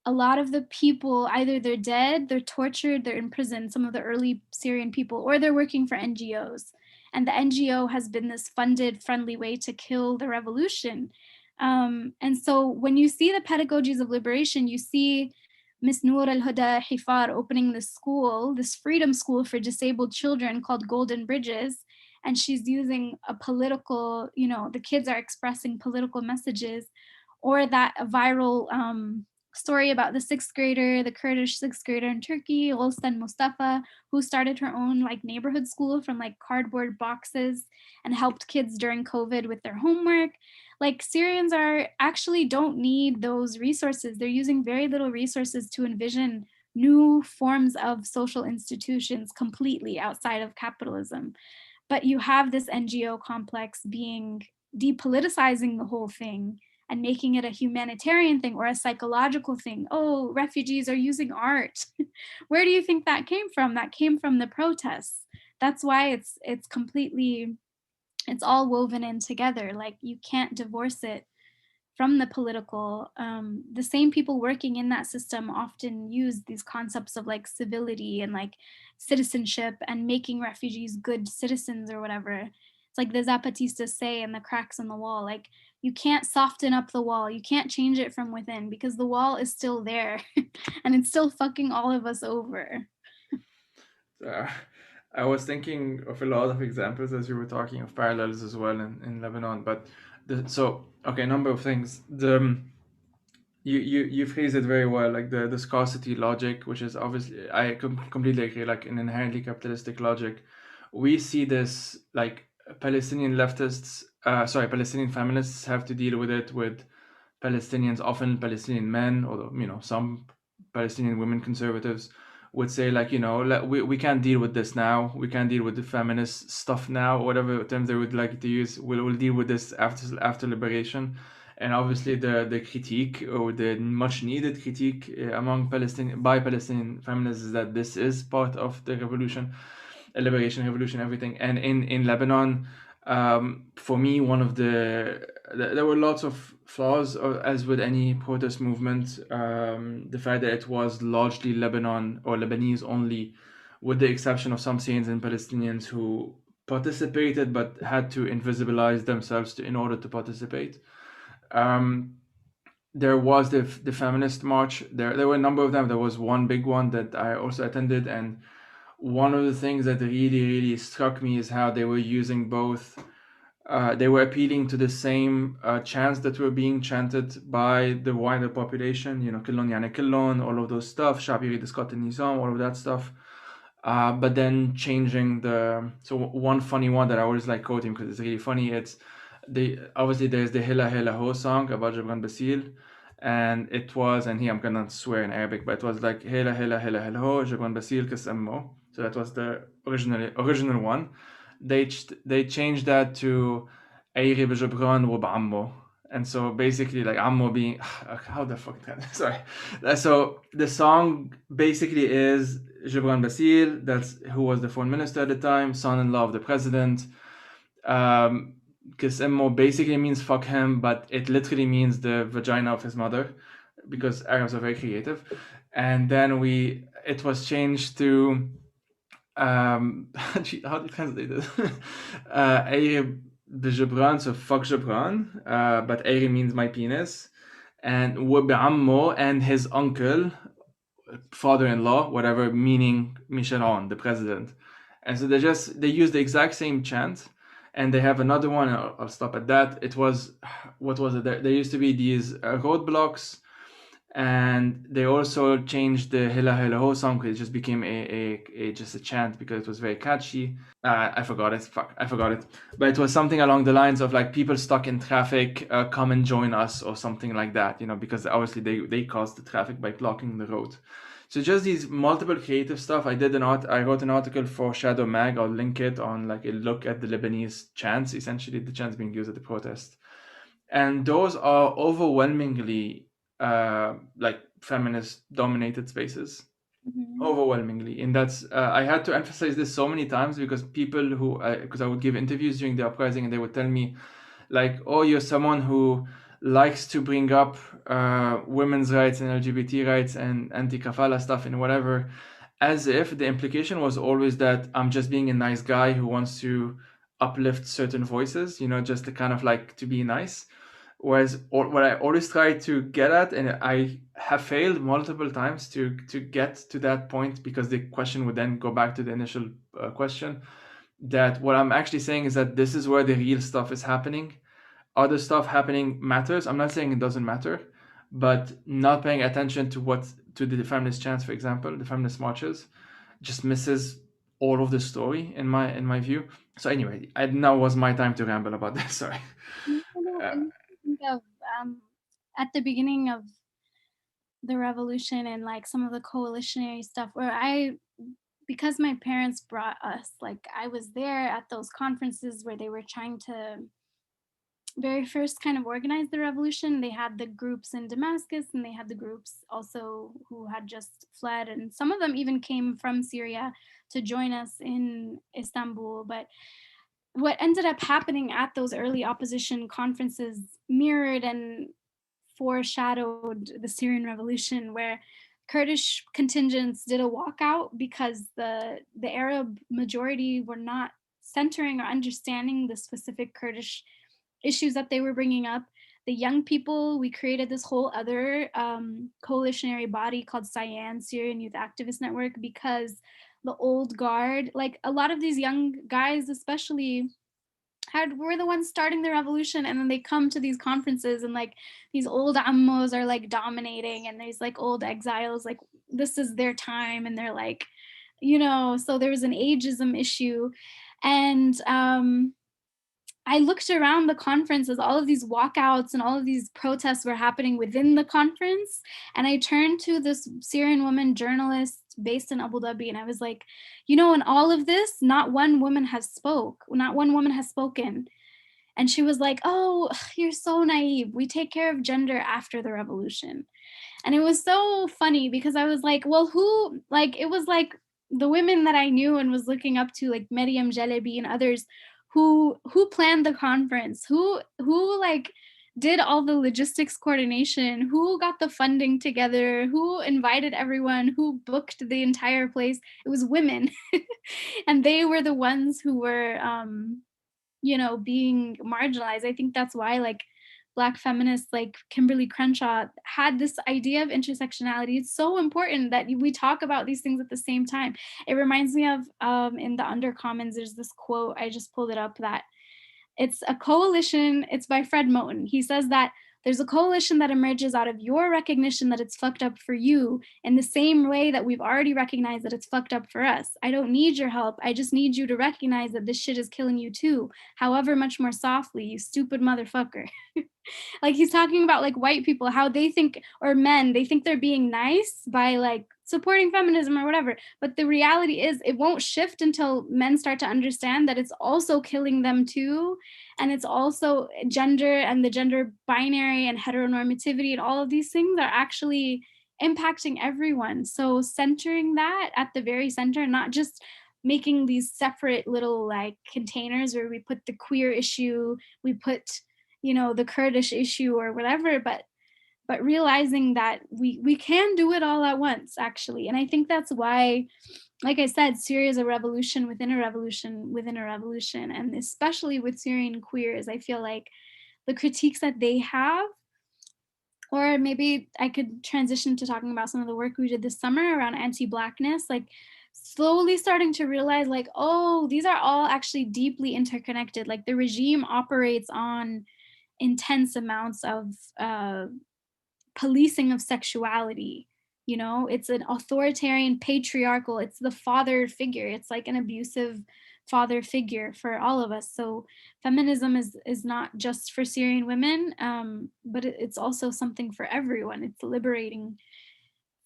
a lot of the people, either they're dead, they're tortured, they're in prison, some of the early Syrian people, or they're working for NGOs. And the NGO has been this funded, friendly way to kill the revolution. And so when you see the pedagogies of liberation, you see Miss Noor al-Huda Hifar opening this school, this freedom school for disabled children called Golden Bridges. And she's using a political, you know, the kids are expressing political messages, or that viral story about the sixth grader, the Kurdish sixth grader in Turkey, Gulstan Mustafa, who started her own like neighborhood school from like cardboard boxes and helped kids during COVID with their homework. Like Syrians are actually don't need those resources. They're using very little resources to envision new forms of social institutions completely outside of capitalism. But you have this NGO complex being depoliticizing the whole thing and making it a humanitarian thing or a psychological thing. Oh, refugees are using art. Where do you think that came from? That came from the protests. That's why it's completely, it's all woven in together. Like you can't divorce it from the political. The same people working in that system often use these concepts of like civility and like citizenship and making refugees good citizens or whatever. It's like the Zapatistas say in the cracks in the wall, like you can't soften up the wall. You can't change it from within because the wall is still there and it's still fucking all of us over. Uh, I was thinking of a lot of examples as you were talking of parallels as well in Lebanon. But okay, number of things. You phrased it very well, like the scarcity logic, which is obviously completely agree, like an inherently capitalistic logic. We see this like Palestinian leftists, Palestinian feminists have to deal with it with Palestinians, often Palestinian men, although some Palestinian women conservatives would say like we can't deal with this now, we can't deal with the feminist stuff now, whatever terms they would like to use. We'll deal with this after liberation. And obviously the critique, or the much needed critique among Palestinian feminists, is that this is part of the revolution, liberation revolution, everything. And in Lebanon, for me, one of there were lots of flaws, as with any protest movement. The fact that it was largely Lebanon or Lebanese only, with the exception of some Syrians and Palestinians who participated but had to invisibilize themselves in order to participate. There was the feminist march. There were a number of them. There was one big one that I also attended, and one of the things that really struck me is how they were using both. They were appealing to the same chants that were being chanted by the wider population. Killon yani killon, all of those stuff. Shabi يريد إسقاط النظام, all of that stuff. But then changing so one funny one that I always like quoting because it's really funny. It's obviously there's the Hila Hila Ho song about Jabran Basil, and it was, and here I'm gonna swear in Arabic, but it was like Hila Hila Hila Hila Ho Jabran Basil Kis Ammo. So that was the original one. They changed that to Ayri B'Jabran wa B'Ammo. And so basically, like Ammo being how the fuck sorry. So the song basically is Jabran Basil, that's who was the foreign minister at the time, son-in-law of the president. Because Emmo basically means fuck him, but it literally means the vagina of his mother, because Arabs are very creative. And then it was changed to how do you translate it? Eyre de Jabran, so fuck Jabran, but Eyre means my penis, and Wabammo and his uncle, father-in-law, whatever, meaning Michel, the president. And so they use the exact same chant, and they have another one. I'll stop at that. It was, what was it? There used to be these roadblocks, and they also changed the Hila Hila Ho song because it just became just a chant because it was very catchy. I forgot it. Fuck, I forgot it. But it was something along the lines of like, people stuck in traffic, come and join us, or something like that. Because obviously they caused the traffic by blocking the road. So just these multiple creative stuff. I wrote an article for Shadow Mag. I'll link it on, like, a look at the Lebanese chants, essentially the chants being used at the protest, and those are overwhelmingly like feminist dominated spaces. Mm-hmm. Overwhelmingly. And that's I had to emphasize this so many times because people because I would give interviews during the uprising, and they would tell me like, oh, you're someone who likes to bring up women's rights and LGBT rights and anti-kafala stuff and whatever, as if the implication was always that I'm just being a nice guy who wants to uplift certain voices, just to kind of like to be nice. Whereas what I always try to get at, and I have failed multiple times to get to that point, because the question would then go back to the initial question, that what I'm actually saying is that this is where the real stuff is happening. Other stuff happening matters. I'm not saying it doesn't matter, but not paying attention to the feminist chants, for example, the feminist marches, just misses all of the story in my view. So anyway, now was my time to ramble about this. Sorry. Think of at the beginning of the revolution and like some of the coalitionary stuff where because my parents brought us, like I was there at those conferences where they were trying to very first kind of organize the revolution. They had the groups in Damascus, and they had the groups also who had just fled, and some of them even came from Syria to join us in Istanbul. But what ended up happening at those early opposition conferences mirrored and foreshadowed the Syrian revolution, where Kurdish contingents did a walkout because the Arab majority were not centering or understanding the specific Kurdish issues that they were bringing up. the young people, we created this whole other coalitionary body called Cyan, Syrian Youth Activist Network, because the old guard, like a lot of these young guys especially, were the ones starting the revolution, and then they come to these conferences and like these old ammos are like dominating, and these like old exiles, like this is their time, and they're like, so there was an ageism issue. And I looked around the conference as all of these walkouts and all of these protests were happening within the conference. And I turned to this Syrian woman journalist based in Abu Dhabi, and I was like, in all of this, not one woman has spoken. And she was like, oh, you're so naive. We take care of gender after the revolution. And it was so funny because I was like, well, who, like, it was like the women that I knew and was looking up to, like Maryam Jalebi and others, who planned the conference, who like did all the logistics coordination, who got the funding together, who invited everyone, who booked the entire place. It was women. And they were the ones who were being marginalized. I think that's why like Black feminists like Kimberly Crenshaw had this idea of intersectionality. It's so important that we talk about these things at the same time. It reminds me of in the Undercommons, there's this quote, I just pulled it up, that it's a coalition. It's by Fred Moten. He says that there's a coalition that emerges out of your recognition that it's fucked up for you in the same way that we've already recognized that it's fucked up for us. I don't need your help. I just need you to recognize that this shit is killing you too, however much more softly, you stupid motherfucker. Like he's talking about like white people, how they think, or men, they think they're being nice by like supporting feminism or whatever. But the reality is it won't shift until men start to understand that it's also killing them too. And it's also gender and the gender binary and heteronormativity and all of these things are actually impacting everyone. So centering that at the very center, not just making these separate little like containers where we put the queer issue, we put the Kurdish issue or whatever, but realizing that we can do it all at once, actually. And I think that's why, like I said, Syria is a revolution within a revolution within a revolution. And especially with Syrian queers, I feel like the critiques that they have, or maybe I could transition to talking about some of the work we did this summer around anti-Blackness, like slowly starting to realize like, oh, these are all actually deeply interconnected. Like the regime operates on intense amounts of policing of sexuality. It's an authoritarian, patriarchal, it's the father figure. It's like an abusive father figure for all of us. So feminism is not just for Syrian women, but it's also something for everyone. It's liberating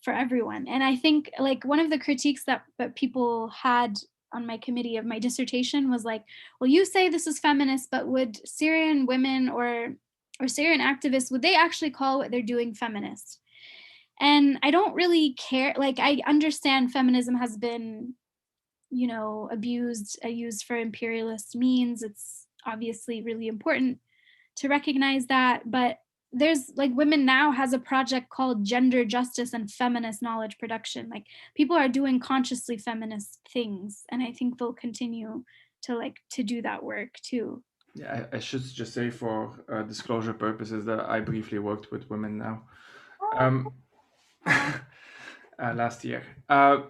for everyone. And I think like one of the critiques that people had on my committee of my dissertation was like, well, you say this is feminist, but would Syrian women or Syrian activists, would they actually call what they're doing feminist? And I don't really care. Like, I understand feminism has been, used for imperialist means. It's obviously really important to recognize that. But there's like Women Now has a project called Gender Justice and Feminist Knowledge Production. Like people are doing consciously feminist things. And I think they'll continue to do that work too. Yeah, I should just say for disclosure purposes that I briefly worked with Women Now last year. I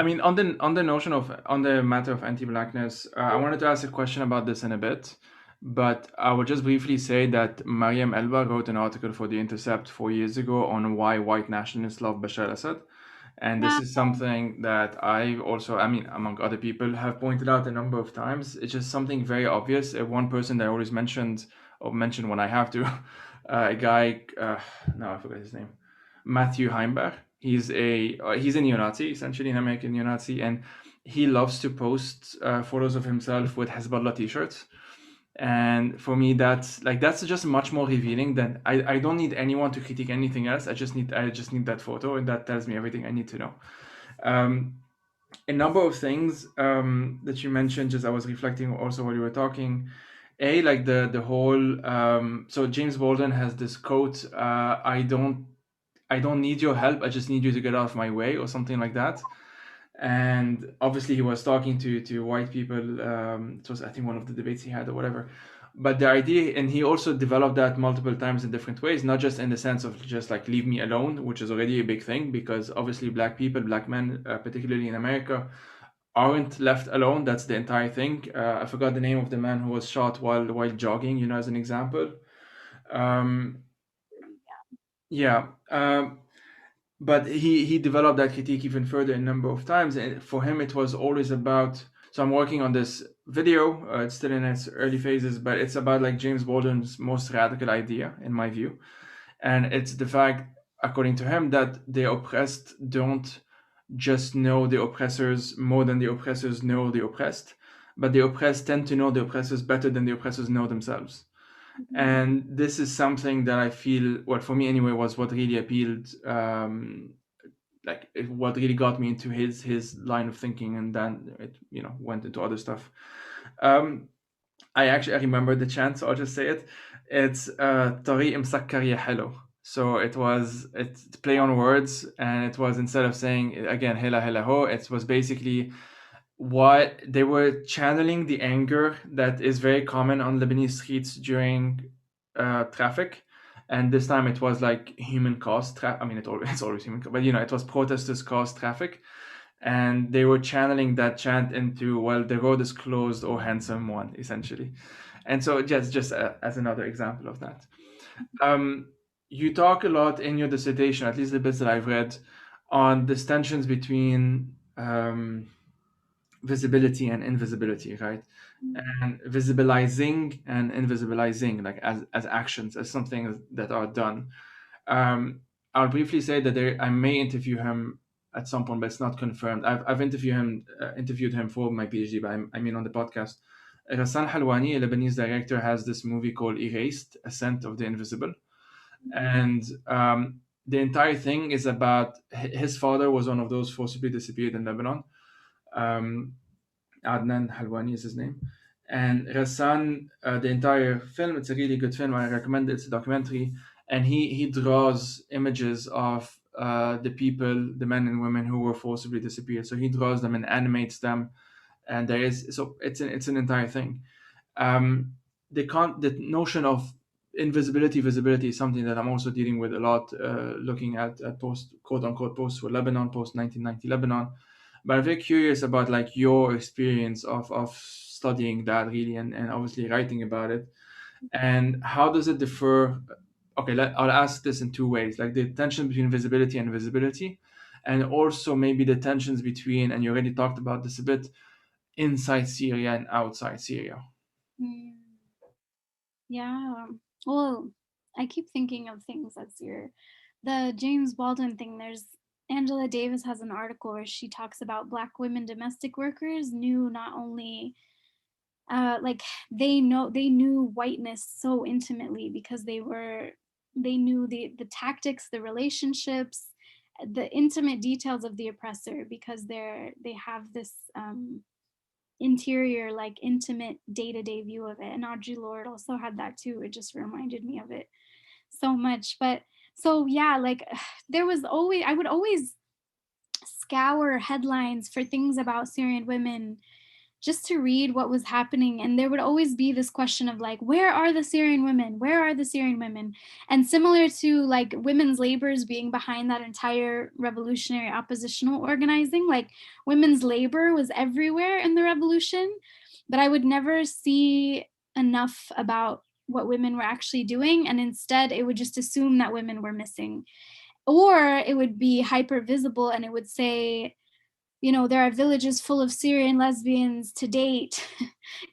mean, on the matter of anti-Blackness, I wanted to ask a question about this in a bit, but I will just briefly say that Mariam Elba wrote an article for The Intercept 4 years ago on why white nationalists love Bashar al-Assad. And this is something that I also, I mean, among other people, have pointed out a number of times. It's just something very obvious. One person that I always mention when I have to, a guy, now I forget his name, Matthew Heimberg. He's a neo-Nazi, essentially an American neo-Nazi, and he loves to post photos of himself with Hezbollah t-shirts. And for me, that's just much more revealing than I don't need anyone to critique anything else. I just need that photo, and that tells me everything I need to know. A number of things that you mentioned, just I was reflecting also while you were talking. Like the whole so James Baldwin has this quote, I don't need your help, I just need you to get out of my way, or something like that. And obviously he was talking to white people. It was, I think, one of the debates he had or whatever. But the idea, and he also developed that multiple times in different ways, not just in the sense of just like leave me alone, which is already a big thing, because obviously black people, black men, particularly in America, aren't left alone. That's the entire thing. I forgot the name of the man who was shot while jogging, you know, as an example. Um, yeah. But he developed that critique even further a number of times, and for him it was always about. So I'm working on this video. It's still in its early phases, but it's about like James Baldwin's most radical idea, in my view, and it's the fact, according to him, that the oppressed don't just know the oppressors more than the oppressors know the oppressed, but the oppressed tend to know the oppressors better than the oppressors know themselves. And this is something that I feel, well, for me anyway, was what really appealed, what really got me into his line of thinking, and then it, you know, went into other stuff. um I remember the chant, so I'll just say it. It's طريق مسكر يا حلو. So it's play on words, and it was, instead of saying again hela hela ho, it was basically what they were channeling, the anger that is very common on Lebanese streets during traffic. And this time it was like human caused I mean, it's always human, but you know, it was protesters caused traffic, and they were channeling that chant into, well, the road is closed, oh handsome one, essentially. And so just as another example of that, you talk a lot in your dissertation, at least the bits that I've read, on the tensions between visibility and invisibility, right? And visibilizing and invisibilizing, like as actions, as something that are done. I'll briefly say that I may interview him at some point, but it's not confirmed. I've interviewed him for my PhD, but I mean on the podcast. Ghassan Halwani, a Lebanese director, has this movie called Erased: Ascent of the Invisible, and the entire thing is about his father was one of those forcibly disappeared in Lebanon. Um, Adnan Halwani is his name. And Ghassan, the entire film, it's a really good film. I recommend it. It's a documentary. And he draws images of the people, the men and women who were forcibly disappeared. So he draws them and animates them. And it's an entire thing. The notion of invisibility, visibility is something that I'm also dealing with a lot, looking at post, quote unquote, post for Lebanon, post 1990 Lebanon. But I'm very curious about like your experience of studying that really, and obviously writing about it, and how does it differ. Okay, I'll ask this in two ways, like the tension between visibility and invisibility, and also maybe the tensions between, and you already talked about this a bit, inside Syria and outside Syria. Yeah. Well, I keep thinking of things that's the James Baldwin thing. There's Angela Davis has an article where she talks about Black women domestic workers knew not only like they knew whiteness so intimately because they knew the tactics, the relationships, the intimate details of the oppressor, because they have this interior, like intimate day-to-day view of it. And Audre Lorde also had that too. It just reminded me of it so much. But so yeah, like I would always scour headlines for things about Syrian women just to read what was happening. And there would always be this question of like, where are the Syrian women? Where are the Syrian women? And similar to like women's labors being behind that entire revolutionary oppositional organizing, like women's labor was everywhere in the revolution, but I would never see enough about what women were actually doing. And instead it would just assume that women were missing, or it would be hyper visible and it would say, there are villages full of Syrian lesbians to date,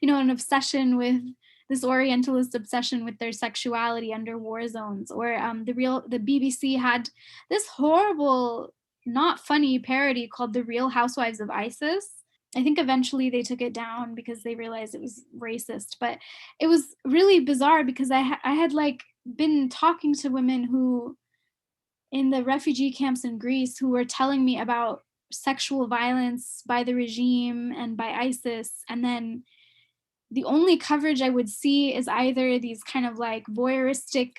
an obsession with this Orientalist obsession with their sexuality under war zones. Or the BBC had this horrible, not funny parody called The Real Housewives of ISIS. I think eventually they took it down because they realized it was racist, but it was really bizarre because I had like been talking to women who in the refugee camps in Greece who were telling me about sexual violence by the regime and by ISIS. And then the only coverage I would see is either these kind of like voyeuristic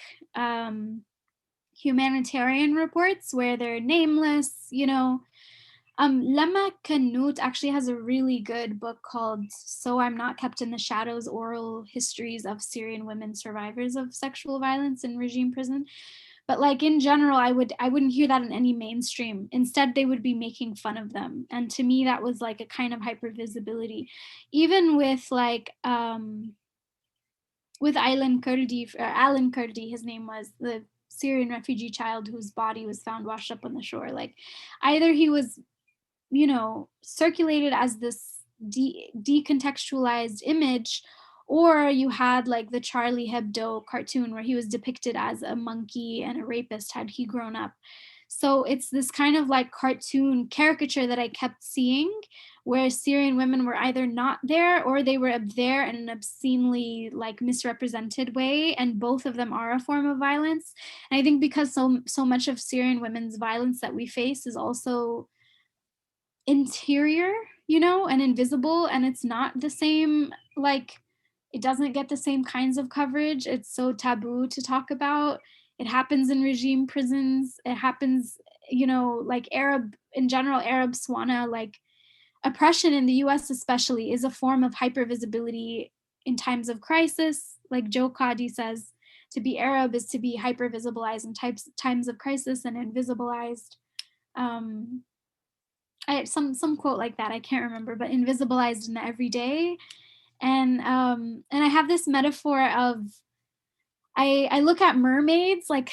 humanitarian reports where they're nameless, Lema Kanut actually has a really good book called So I'm Not Kept in the Shadows, Oral Histories of Syrian Women Survivors of Sexual Violence in Regime Prison. But like in general, I wouldn't hear that in any mainstream. Instead, they would be making fun of them. And to me, that was like a kind of hypervisibility. Even with Alan Kurdi, his name was, the Syrian refugee child whose body was found washed up on the shore. Like either he was, circulated as this decontextualized image, or you had like the Charlie Hebdo cartoon where he was depicted as a monkey and a rapist had he grown up. So it's this kind of like cartoon caricature that I kept seeing, where Syrian women were either not there or they were there in an obscenely like misrepresented way, and both of them are a form of violence. And I think because so much of Syrian women's violence that we face is also interior, and invisible, and it's not the same, like it doesn't get the same kinds of coverage. It's so taboo to talk about. It happens in regime prisons. It happens, like Arab in general, Arab Swana, like oppression in the US especially is a form of hypervisibility in times of crisis. Like Joe Cadi says, to be Arab is to be hypervisibilized in times of crisis and invisibilized. Some quote like that, I can't remember, but invisibilized in the everyday. And I have this metaphor of, I look at mermaids, like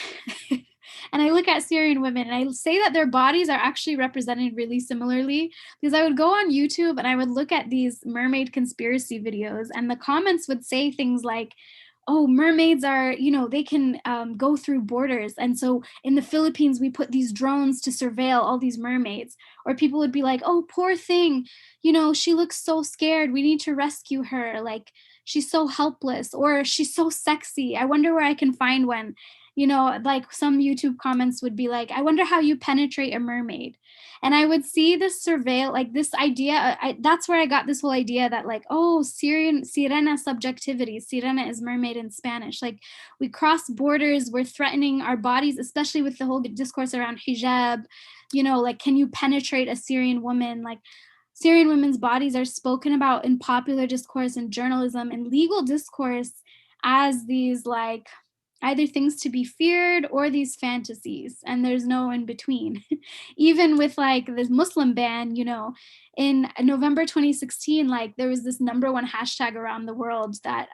and I look at Syrian women and I say that their bodies are actually represented really similarly, because I would go on YouTube and I would look at these mermaid conspiracy videos, and the comments would say things like, oh, mermaids are, they can go through borders. And so in the Philippines, we put these drones to surveil all these mermaids. Or people would be like, oh, poor thing, she looks so scared. We need to rescue her. Like, she's so helpless, or she's so sexy. I wonder where I can find one. Like some YouTube comments would be like, I wonder how you penetrate a mermaid. And I would see this surveil, like this idea. That's where I got this whole idea that like, oh, Syrian sirena subjectivity. Sirena is mermaid in Spanish. Like we cross borders, we're threatening our bodies, especially with the whole discourse around hijab. Like, can you penetrate a Syrian woman? Like Syrian women's bodies are spoken about in popular discourse and journalism and legal discourse as these like either things to be feared or these fantasies, and there's no in between. Even with like this Muslim ban, in November 2016, like there was this #1 hashtag around the world that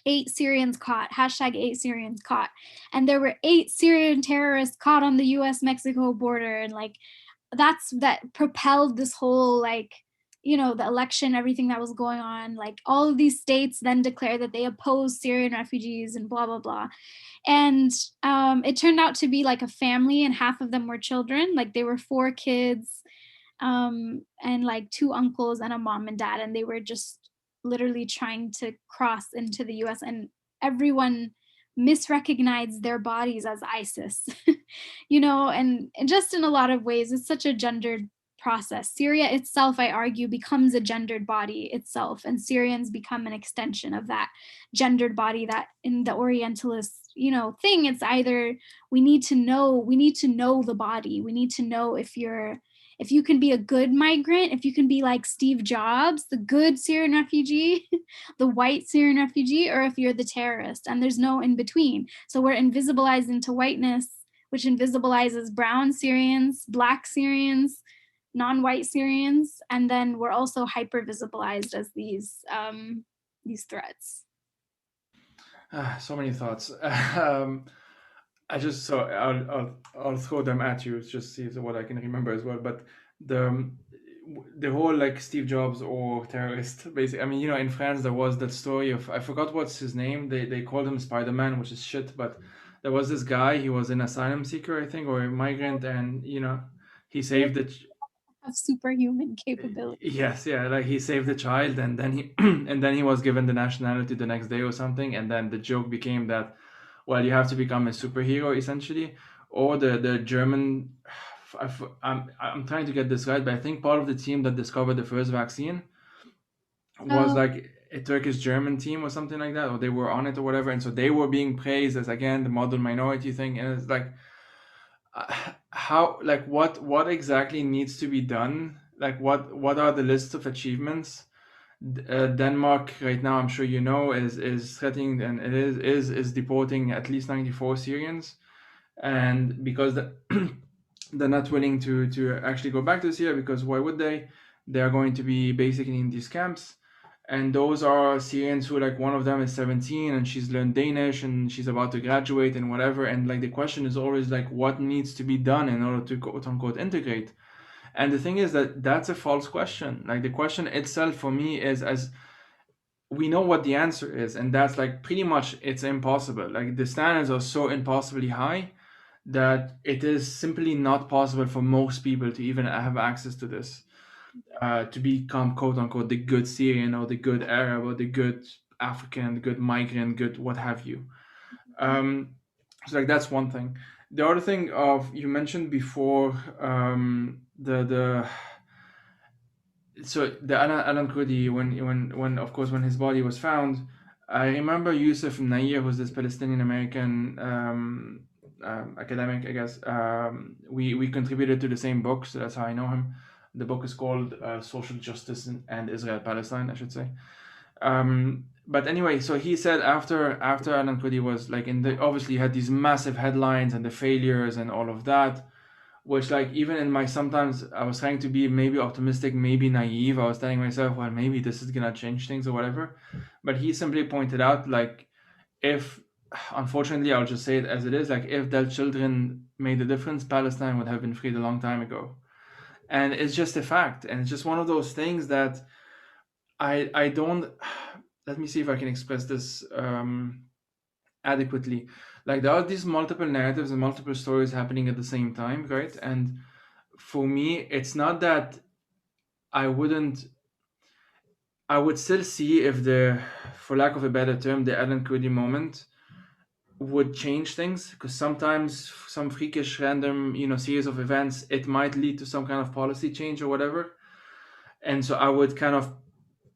8 Syrians caught, #8 Syrians caught, and there were 8 Syrian terrorists caught on the US-Mexico border, and like that propelled this whole like the election, everything that was going on. Like all of these states then declared that they oppose Syrian refugees and blah blah blah. And it turned out to be like a family, and half of them were children. Like they were 4 kids, and like 2 uncles and a mom and dad, and they were just literally trying to cross into the US, and everyone misrecognized their bodies as ISIS. And just in a lot of ways, it's such a gendered process. Syria itself, I argue, becomes a gendered body itself, and Syrians become an extension of that gendered body. That in the Orientalist, thing, it's either we need to know the body. We need to know if you can be a good migrant, if you can be like Steve Jobs, the good Syrian refugee, the white Syrian refugee, or if you're the terrorist, and there's no in between. So we're invisibilized into whiteness, which invisibilizes brown Syrians, black Syrians, non-white Syrians, and then we're also hyper-visibilized as these threats. So many thoughts. I'll throw them at you, just see what I can remember as well. But the whole like Steve Jobs or terrorist, basically. I mean, in France there was that story of, I forgot what's his name. They called him Spider-Man, which is shit. But there was this guy. He was an asylum seeker, I think, or a migrant, and he saved the. Of superhuman capability. Yes, yeah, like he saved the child, and then he and then he was given the nationality the next day or something, and then the joke became that, well, you have to become a superhero essentially, or the German. I'm trying to get this right, but I think part of the team that discovered the first vaccine was like a Turkish German team or something like that, or they were on it or whatever, and so they were being praised as again the model minority thing, and it's like, how, like, what exactly needs to be done? Like, what are the lists of achievements? Denmark right now, I'm sure you know, is threatening, and it is deporting at least 94 Syrians, and because they're not willing to actually go back to Syria, because why would they? They are going to be basically in these camps, and those are Syrians who, like, one of them is 17 and she's learned Danish and she's about to graduate and whatever, and like the question is always like, what needs to be done in order to quote unquote integrate? And the thing is that that's a false question. Like, the question itself for me is, as we know what the answer is, and that's like pretty much it's impossible. Like, the standards are so impossibly high that it is simply not possible for most people to even have access to this, to become quote unquote the good Syrian or the good Arab or the good African, the good migrant, good what have you. So like that's one thing. The other thing of you mentioned before, the so the Alan Kurdi, when of course when his body was found, I remember Yusuf Nair, who's this Palestinian American academic, I guess. We contributed to the same book, so that's how I know him. The book is called Social Justice and Israel Palestine, I should say. But anyway, so he said after Alan Kurdi was like in the, obviously he had these massive headlines and the failures and all of that, which, like, even in my, sometimes I was trying to be maybe optimistic, maybe naive. I was telling myself, well, maybe this is gonna change things or whatever. But he simply pointed out, like, if, unfortunately, I'll just say it as it is, like, if their children made a difference, Palestine would have been freed a long time ago. And it's just a fact. And it's just one of those things that I don't, let me see if I can express this adequately. Like, there are these multiple narratives and multiple stories happening at the same time, right? And for me, it's not that I wouldn't, I would still see if the, for lack of a better term, the Alan Kurdi moment would change things, because sometimes some freakish random, series of events, it might lead to some kind of policy change or whatever. And so I would kind of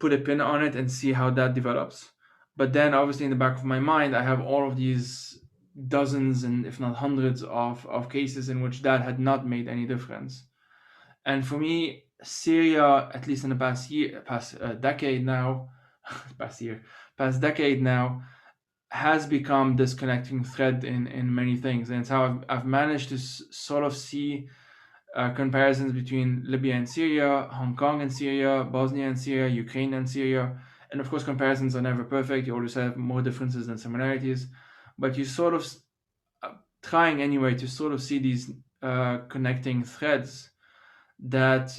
put a pin on it and see how that develops. But then obviously in the back of my mind, I have all of these dozens and if not hundreds of cases in which that had not made any difference. And for me, Syria, at least in the past decade now, past decade now, has become this connecting thread in many things. And it's how I've managed to sort of see comparisons between Libya and Syria, Hong Kong and Syria, Bosnia and Syria, Ukraine and Syria. And of course, comparisons are never perfect. You always have more differences than similarities. But you sort of trying anyway to sort of see these connecting threads that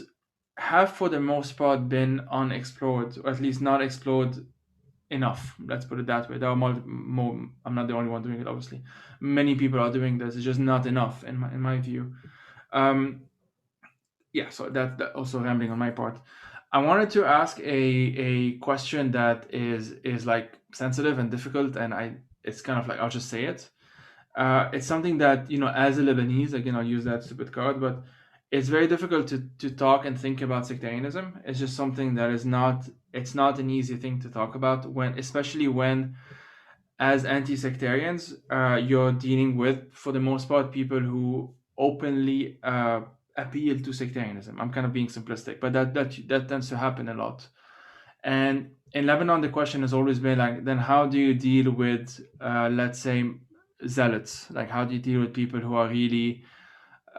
have, for the most part, been unexplored, or at least not explored enough. Let's put it that way. There are more. I'm not the only one doing it, obviously. Many people are doing this. It's just not enough, in my view. Yeah, so that also rambling on my part. I wanted to ask a question that is like sensitive and difficult, and it's kind of like, I'll just say it. It's something that, as a Lebanese, again, I'll use that stupid card, but it's very difficult to talk and think about sectarianism. It's just something that it's not an easy thing to talk about, especially when, as anti-sectarians, you're dealing with, for the most part, people who openly appeal to sectarianism. I'm kind of being simplistic, but that tends to happen a lot. And in Lebanon, the question has always been like, then how do you deal with, let's say, zealots? Like, how do you deal with people who are really,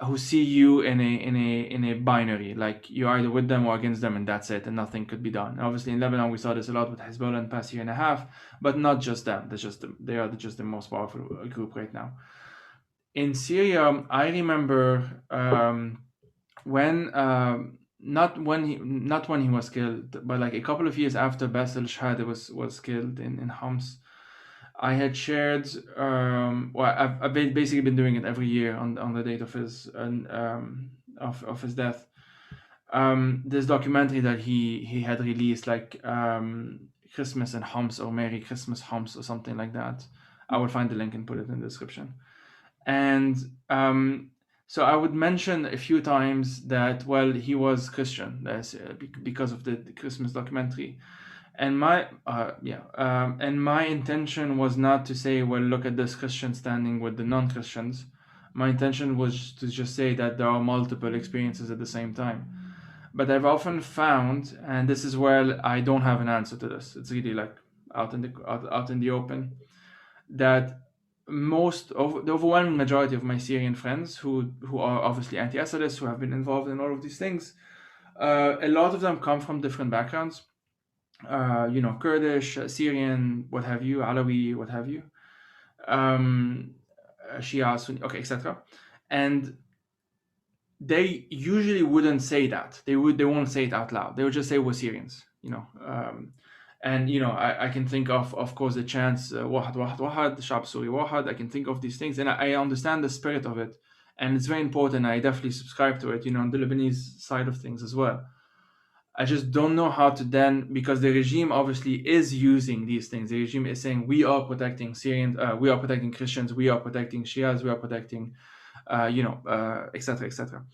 who see you in a binary, like you're either with them or against them, and that's it, and nothing could be done. Obviously, in Lebanon, we saw this a lot with Hezbollah in the past year and a half, but not just them. They are just the most powerful group right now. In Syria, I remember when not when he was killed, but like a couple of years after Basil Shahada was killed in Homs, I had shared, well, I've basically been doing it every year on the date of his of his death. This documentary that he had released, like Christmas and Homs, or Merry Christmas Homs, or something like that. I will find the link and put it in the description. And so I would mention a few times that, well, he was Christian, because of the Christmas documentary. And my and my intention was not to say, well, look at this Christian standing with the non-Christians, My intention was to just say that there are multiple experiences at the same time. But I've often found, and this is where I don't have an answer to this. It's really like out in the open, that most of the overwhelming majority of my Syrian friends who are obviously anti-Assadists, who have been involved in all of these things, a lot of them come from different backgrounds. Kurdish, Syrian, what have you, Alawi, what have you, um, Shia, Sunni, okay, etc. And they usually wouldn't say that. They won't say it out loud. They would just say we're Syrians, and I can think of course the chants Wahad Wahad Wahad, Shab Suri Wahad. I can think of these things, and I understand the spirit of it, and it's very important. I definitely subscribe to it, on the Lebanese side of things as well. I just don't know how to then, because the regime obviously is using these things. The regime is saying we are protecting Syrians, we are protecting Christians, we are protecting Shias, we are protecting, etc., etc.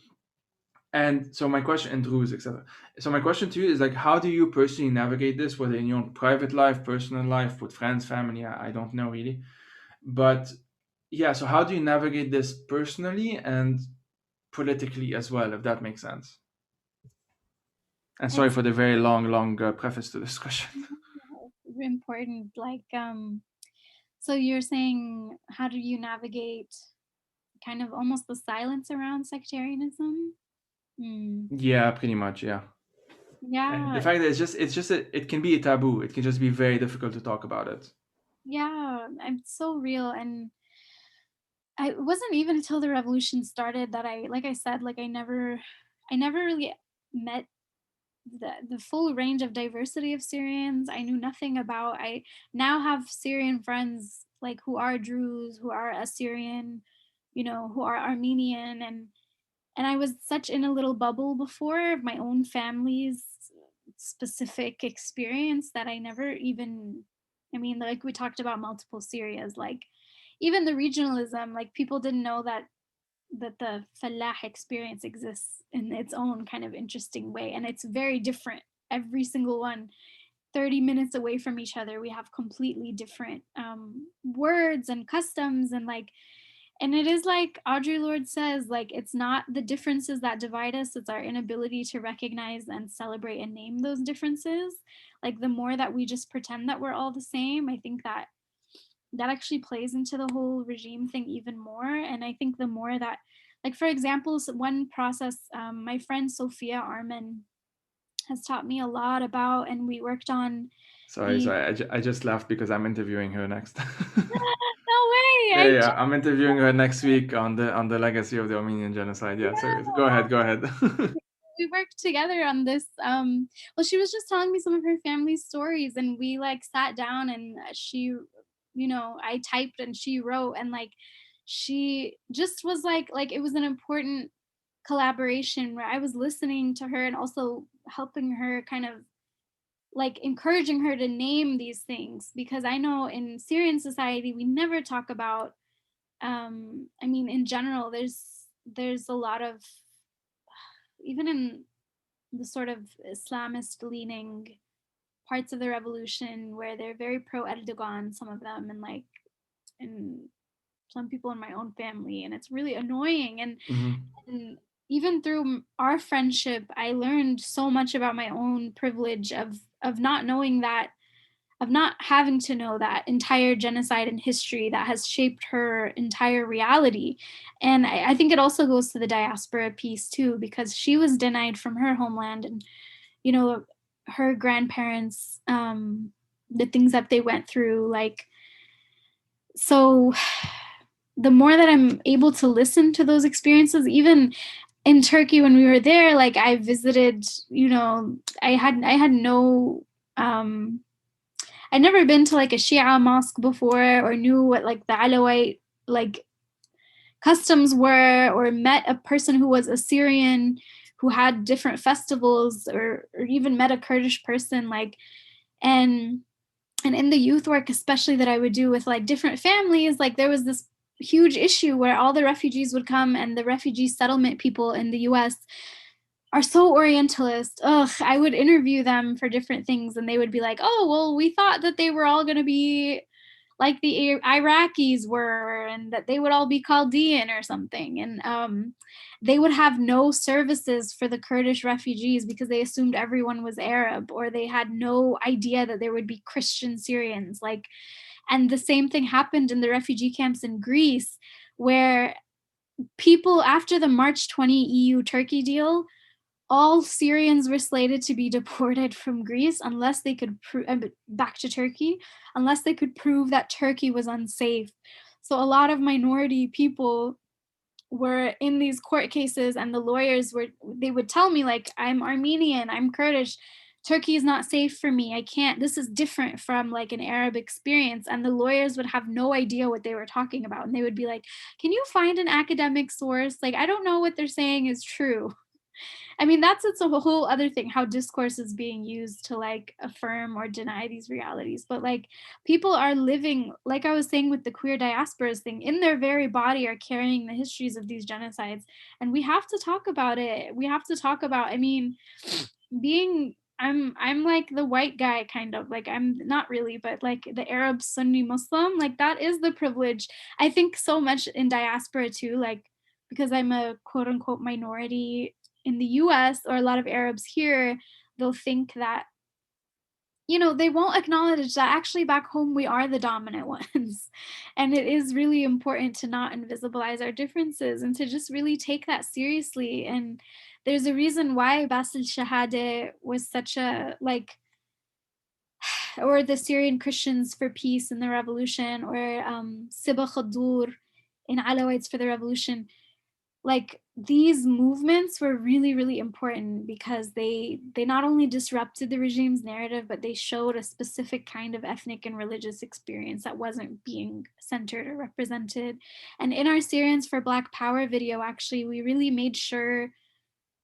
And so my question, and Druze, etc. So my question to you is like, how do you personally navigate this, whether in your own private life, personal life, with friends, family? I don't know really, but yeah. So how do you navigate this personally and politically as well, if that makes sense? And sorry It's for the very long preface to this question. important. Like, so you're saying, how do you navigate kind of almost the silence around sectarianism? Mm. Yeah, pretty much. Yeah. And the Yeah, fact that it can be a taboo. It can just be very difficult to talk about it. yeah, it's so real. And it wasn't even until the revolution started that like I said, like I never really met the full range of diversity of Syrians. I knew nothing about. I now have Syrian friends like who are Druze, who are Assyrian, who are Armenian, and I was such in a little bubble before of my own family's specific experience that I never even, I mean, like we talked about multiple Syrias, like even the regionalism, like people didn't know that the Falah experience exists in its own kind of interesting way. And it's very different. Every single one, 30 minutes away from each other, we have completely different words and customs and it is like Audre Lorde says, like it's not the differences that divide us, it's our inability to recognize and celebrate and name those differences. Like the more that we just pretend that we're all the same, I think that actually plays into the whole regime thing even more. And I think the more that, like for example, one process my friend Sophia Arman has taught me a lot about, and we worked on Sorry, the sorry. I just laughed because I'm interviewing her next. no way Yeah, I yeah. just, I'm interviewing her next week on the legacy of the Armenian genocide. Yeah. So go yeah, ahead, go ahead. we worked together on this well she was just telling me some of her family stories, and we like sat down and she, I typed and she wrote, and like she just was like it was an important collaboration where I was listening to her and also helping her kind of like encouraging her to name these things, because I know in Syrian society we never talk about I mean in general there's a lot of, even in the sort of Islamist leaning parts of the revolution where they're very pro Erdogan, some of them, and some people in my own family, and it's really annoying. Hmm. And even through our friendship, I learned so much about my own privilege of not knowing that, of not having to know that entire genocide in history that has shaped her entire reality. And I think it also goes to the diaspora piece too, because she was denied from her homeland, and you know her grandparents, the things that they went through, like, so the more that I'm able to listen to those experiences, even in Turkey when we were there, like I visited, I had no I'd never been to like a Shia mosque before, or knew what like the Alawite like customs were, or met a person who was Assyrian who had different festivals, or even met a Kurdish person, like, and in the youth work especially that I would do with like different families, like there was this huge issue where all the refugees would come, and the refugee settlement people in the US are so orientalist. Ugh, I would interview them for different things and they would be like, "Oh, well, we thought that they were all going to be like the Iraqis were, and that they would all be Chaldean or something. And they would have no services for the Kurdish refugees because they assumed everyone was Arab, or they had no idea that there would be Christian Syrians. Like, and the same thing happened in the refugee camps in Greece, where people after the March 20 EU-Turkey deal, all Syrians were slated to be deported from Greece unless they could back to Turkey, unless they could prove that Turkey was unsafe. So a lot of minority people were in these court cases, and the lawyers they would tell me, like, I'm Armenian, I'm Kurdish, Turkey is not safe for me, I can't, this is different from like an Arab experience. And the lawyers would have no idea what they were talking about, and they would be like, can you find an academic source? Like, I don't know what they're saying is true. I mean, it's a whole other thing, how discourse is being used to like affirm or deny these realities. But like, people are living, like I was saying with the queer diasporas thing, in their very body are carrying the histories of these genocides. And we have to talk about it. We have to talk about, I mean, being, I'm like the white guy, kind of, like, I'm not really, but like the Arab Sunni Muslim, like that is the privilege. I think so much in diaspora too, like, because I'm a quote unquote minority in the US, or a lot of Arabs here, they'll think that, they won't acknowledge that actually back home we are the dominant ones. And it is really important to not invisibilize our differences and to just really take that seriously. And there's a reason why Basil Shahade was such a, like, or the Syrian Christians for Peace in the Revolution, or Siba Khadour in Alawites for the Revolution. Like, these movements were really, really important because they not only disrupted the regime's narrative, but they showed a specific kind of ethnic and religious experience that wasn't being centered or represented. And in our Syrians for Black Power video, actually, we really made sure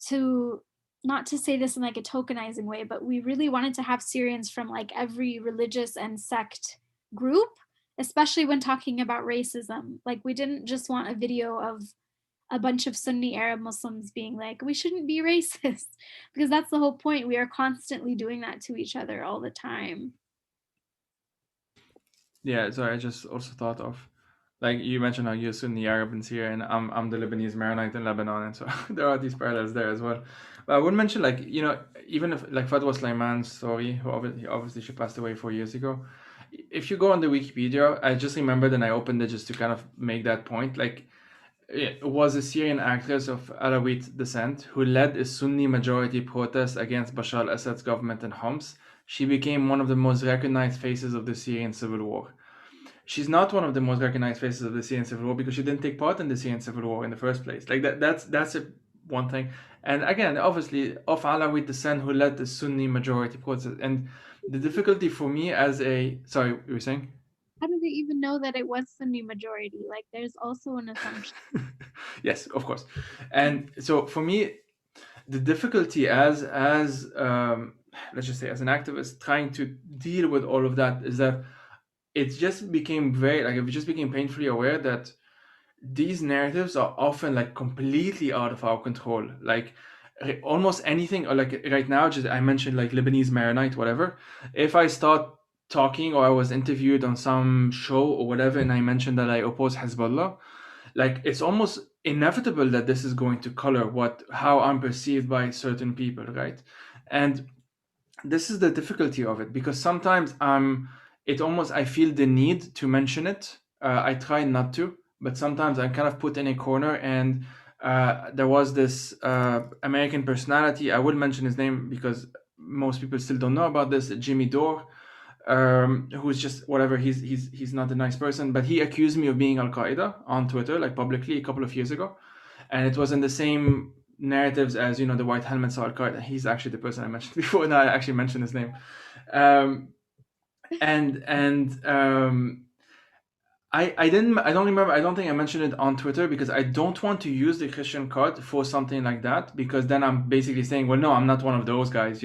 to, not to say this in like a tokenizing way, but we really wanted to have Syrians from like every religious and sect group, especially when talking about racism. Like, we didn't just want a video of a bunch of Sunni Arab Muslims being like, we shouldn't be racist, because that's the whole point. We are constantly doing that to each other all the time. Yeah, so I just also thought of, like, you mentioned how you're Sunni Arab in Syria, and I'm the Lebanese Maronite in Lebanon, and so there are these parallels there as well. But I would mention, like, even if, like, Fatwa Sulaiman's story, who obviously she passed away 4 years ago. If you go on the Wikipedia, I just remembered, and I opened it just to kind of make that point. Like, it was a Syrian actress of Alawite descent who led a Sunni majority protest against Bashar al-Assad's government in Homs. She became one of the most recognized faces of the Syrian civil war. She's not one of the most recognized faces of the Syrian civil war because she didn't take part in the Syrian civil war in the first place. Like, that's one thing. And again, obviously, of Alawite descent who led the Sunni majority protest. And the difficulty for me as a, sorry, you were saying? How do they even know that it was Sunni majority? Like, there's also an assumption. Yes, of course. And so for me, the difficulty as let's just say as an activist trying to deal with all of that is that it just became painfully aware that these narratives are often like completely out of our control. Like, almost anything, or like right now, just I mentioned like Lebanese Maronite, whatever. If I start talking, or I was interviewed on some show or whatever, and I mentioned that I oppose Hezbollah, like, it's almost inevitable that this is going to color how I'm perceived by certain people, right? And this is the difficulty of it, because sometimes I feel the need to mention it. I try not to, but sometimes I'm kind of put in a corner. And there was this American personality, I will mention his name because most people still don't know about this, Jimmy Dore, who's just whatever. He's not a nice person, but he accused me of being Al Qaeda on Twitter, like publicly, a couple of years ago, and it was in the same narratives as the white helmets are Al Qaeda. He's actually the person I mentioned before. Now I actually mentioned his name, and I don't remember. I don't think I mentioned it on Twitter because I don't want to use the Christian card for something like that, because then I'm basically saying, well, no, I'm not one of those guys,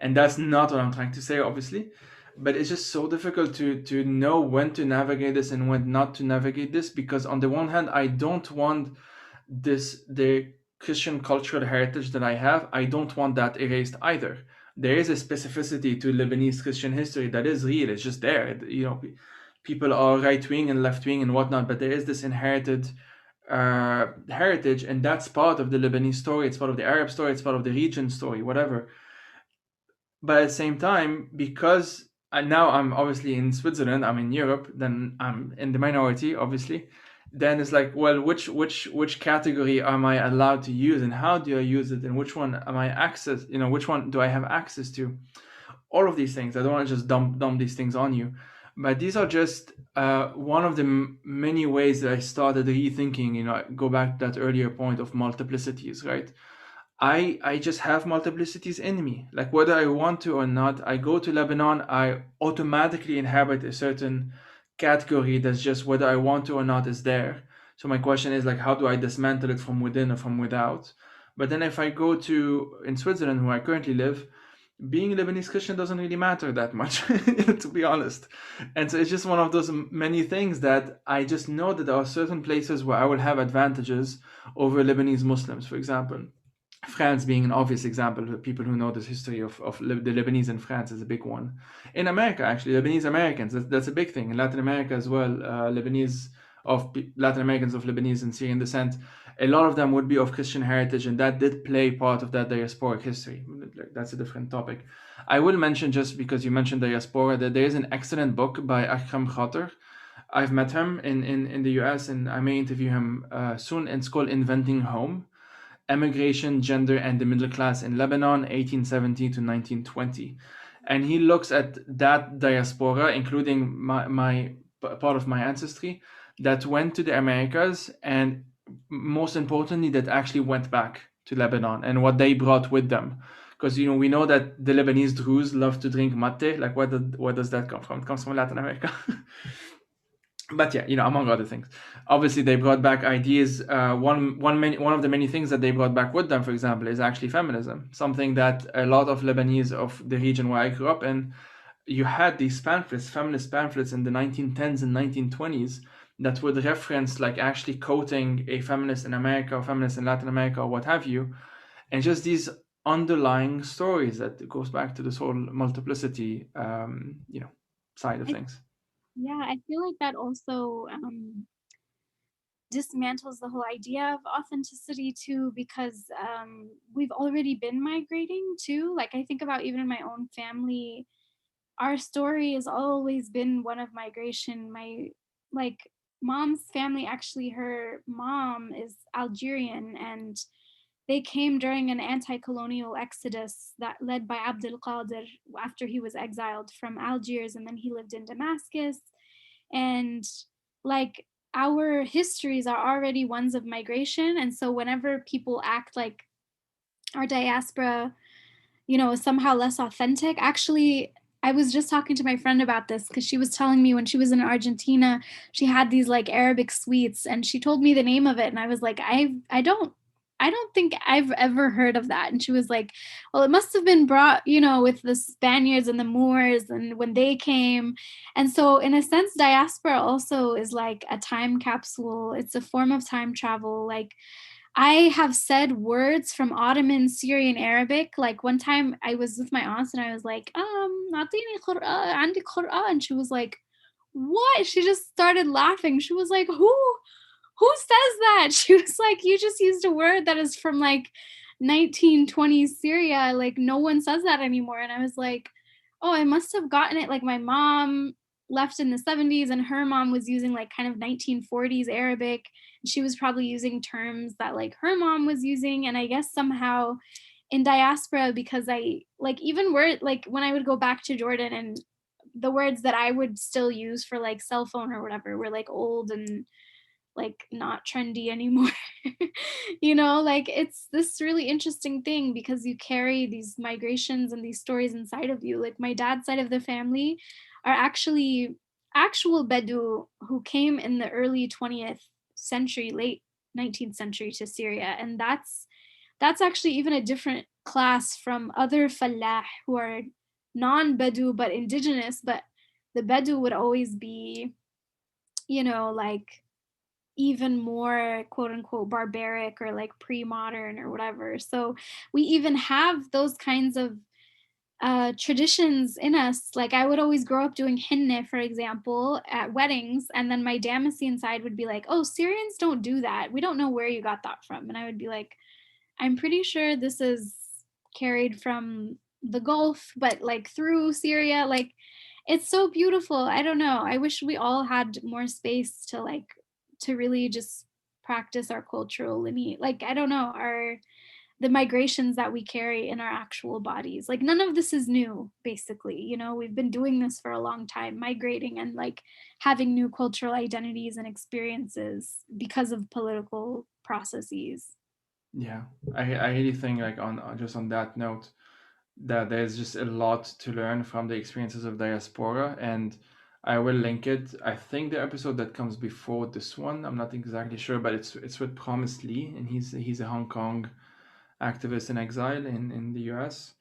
and that's not what I'm trying to say, obviously. But it's just so difficult to know when to navigate this and when not to navigate this, because on the one hand, I don't want the Christian cultural heritage that I have, I don't want that erased either. There is a specificity to Lebanese Christian history that is real. It's just there. people are right wing and left wing and whatnot, but there is this inherited heritage, and that's part of the Lebanese story. It's part of the Arab story. It's part of the region story, whatever. But at the same time, because now I'm obviously in Switzerland, I'm in Europe, then I'm in the minority, obviously. Then it's like, well, which category am I allowed to use, and how do I use it, and which one am I access? Which one do I have access to? All of these things. I don't want to just dump these things on you, but these are just one of the many ways that I started rethinking. Go back to that earlier point of multiplicities, right? I just have multiplicities in me. Like whether I want to or not, I go to Lebanon, I automatically inhabit a certain category that's just whether I want to or not is there. So my question is like, how do I dismantle it from within or from without? But then if I go to in Switzerland, where I currently live, being Lebanese Christian doesn't really matter that much, to be honest. And so it's just one of those many things that I just know that there are certain places where I will have advantages over Lebanese Muslims, for example. France being an obvious example, people who know the history of the Lebanese in France is a big one. In America, actually, Lebanese Americans, that's a big thing. In Latin America as well, Latin Americans of Lebanese and Syrian descent, a lot of them would be of Christian heritage, and that did play part of that diasporic history. That's a different topic. I will mention, just because you mentioned diaspora, that there is an excellent book by Akram Khater. I've met him in the US, and I may interview him soon. It's called Inventing Home: Emigration, Gender, and the Middle Class in Lebanon, 1870 to 1920. And he looks at that diaspora, including my part of my ancestry, that went to the Americas, and most importantly, that actually went back to Lebanon and what they brought with them. Because we know that the Lebanese Druze love to drink mate. Like, where does that come from? It comes from Latin America. But yeah, among other things, obviously they brought back ideas. One of the many things that they brought back with them, for example, is actually feminism. Something that a lot of Lebanese of the region where I grew up in, you had these pamphlets, feminist pamphlets in the 1910s and 1920s that would reference like actually quoting a feminist in America or feminist in Latin America or what have you, and just these underlying stories that goes back to this whole multiplicity, side of things. Yeah, I feel like that also dismantles the whole idea of authenticity too, because we've already been migrating too. Like I think about even in my own family, our story has always been one of migration. My like mom's family, actually her mom is Algerian, and they came during an anti-colonial exodus that led by Abdul Qadir after he was exiled from Algiers, and then he lived in Damascus. And like our histories are already ones of migration, and so whenever people act like our diaspora is somehow less authentic, actually I was just talking to my friend about this because she was telling me when she was in Argentina, she had these like Arabic sweets, and she told me the name of it, and I was like, I don't think I've ever heard of that. And she was like, well, it must have been brought, with the Spaniards and the Moors and when they came. And so in a sense, diaspora also is like a time capsule. It's a form of time travel. Like I have said words from Ottoman, Syrian, Arabic. Like one time I was with my aunts and I was like, "Atini Qur'an, andi Qur'an." And she was like, "What?" She just started laughing. She was like, "Who says that?" She was like, "You just used a word that is from like 1920s Syria. Like no one says that anymore." And I was like, "Oh, I must have gotten it. Like my mom left in the 70s and her mom was using like kind of 1940s Arabic. She was probably using terms that like her mom was using." And I guess somehow in diaspora, because I like even word like when I would go back to Jordan, and the words that I would still use for like cell phone or whatever were like old and like not trendy anymore. Like it's this really interesting thing because you carry these migrations and these stories inside of you. Like my dad's side of the family are actually actual Bedu who came in the early 20th century, late 19th century to Syria. And that's actually even a different class from other Fallah who are non-Bedu but indigenous. But the Bedu would always be, like even more quote unquote barbaric or like pre-modern or whatever. So we even have those kinds of traditions in us. Like I would always grow up doing hinne, for example, at weddings, and then my Damascene side would be like, "Oh, Syrians don't do that. We don't know where you got that from." And I would be like, "I'm pretty sure this is carried from the Gulf, but like through Syria." Like it's so beautiful. I don't know. I wish we all had more space to like to really just practice our cultural lineage. Like I don't know, our the migrations that we carry in our actual bodies. Like none of this is new, basically. You know, we've been doing this for a long time, migrating and like having new cultural identities and experiences because of political processes. Yeah, I really think like on just on that note that there's just a lot to learn from the experiences of diaspora, and I will link it. I think the episode that comes before this one, I'm not exactly sure, but it's with Promised Lee, and he's a Hong Kong activist in exile in the US.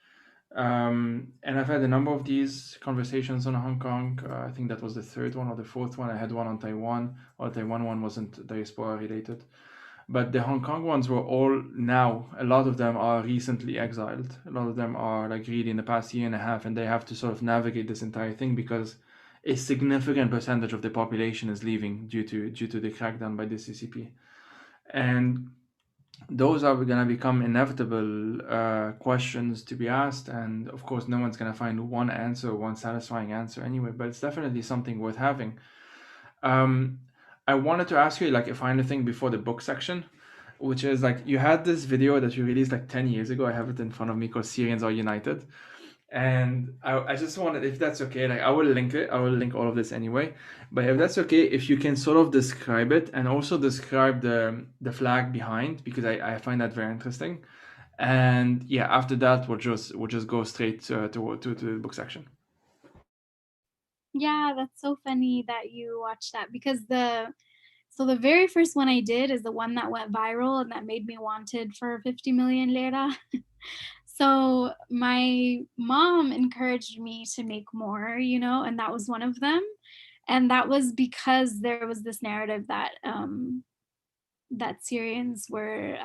And I've had a number of these conversations on Hong Kong. I think that was the third one or the fourth one. I had one on Taiwan, or the Taiwan one wasn't diaspora related. But the Hong Kong ones were all now, a lot of them are recently exiled. A lot of them are like really in the past year and a half, and they have to sort of navigate this entire thing because a significant percentage of the population is leaving due to the crackdown by the CCP. And those are going to become inevitable questions to be asked, and of course no one's going to find one answer, one satisfying answer anyway, but it's definitely something worth having. um, I wanted to ask you like a final thing before the book section, which is like you had this video that you released like 10 years ago. I have it in front of me, called Syrians Are United. And I just wanted, if that's okay, like I will link it. I will link all of this anyway. But if that's okay, if you can sort of describe it and also describe the flag behind, because I find that very interesting. And yeah, after that we'll just go straight to the book section. Yeah, that's so funny that you watched that because the very first one I did is the one that went viral and that made me wanted for 50 million lira. So my mom encouraged me to make more, you know, and that was one of them. And that was because there was this narrative that that Syrians were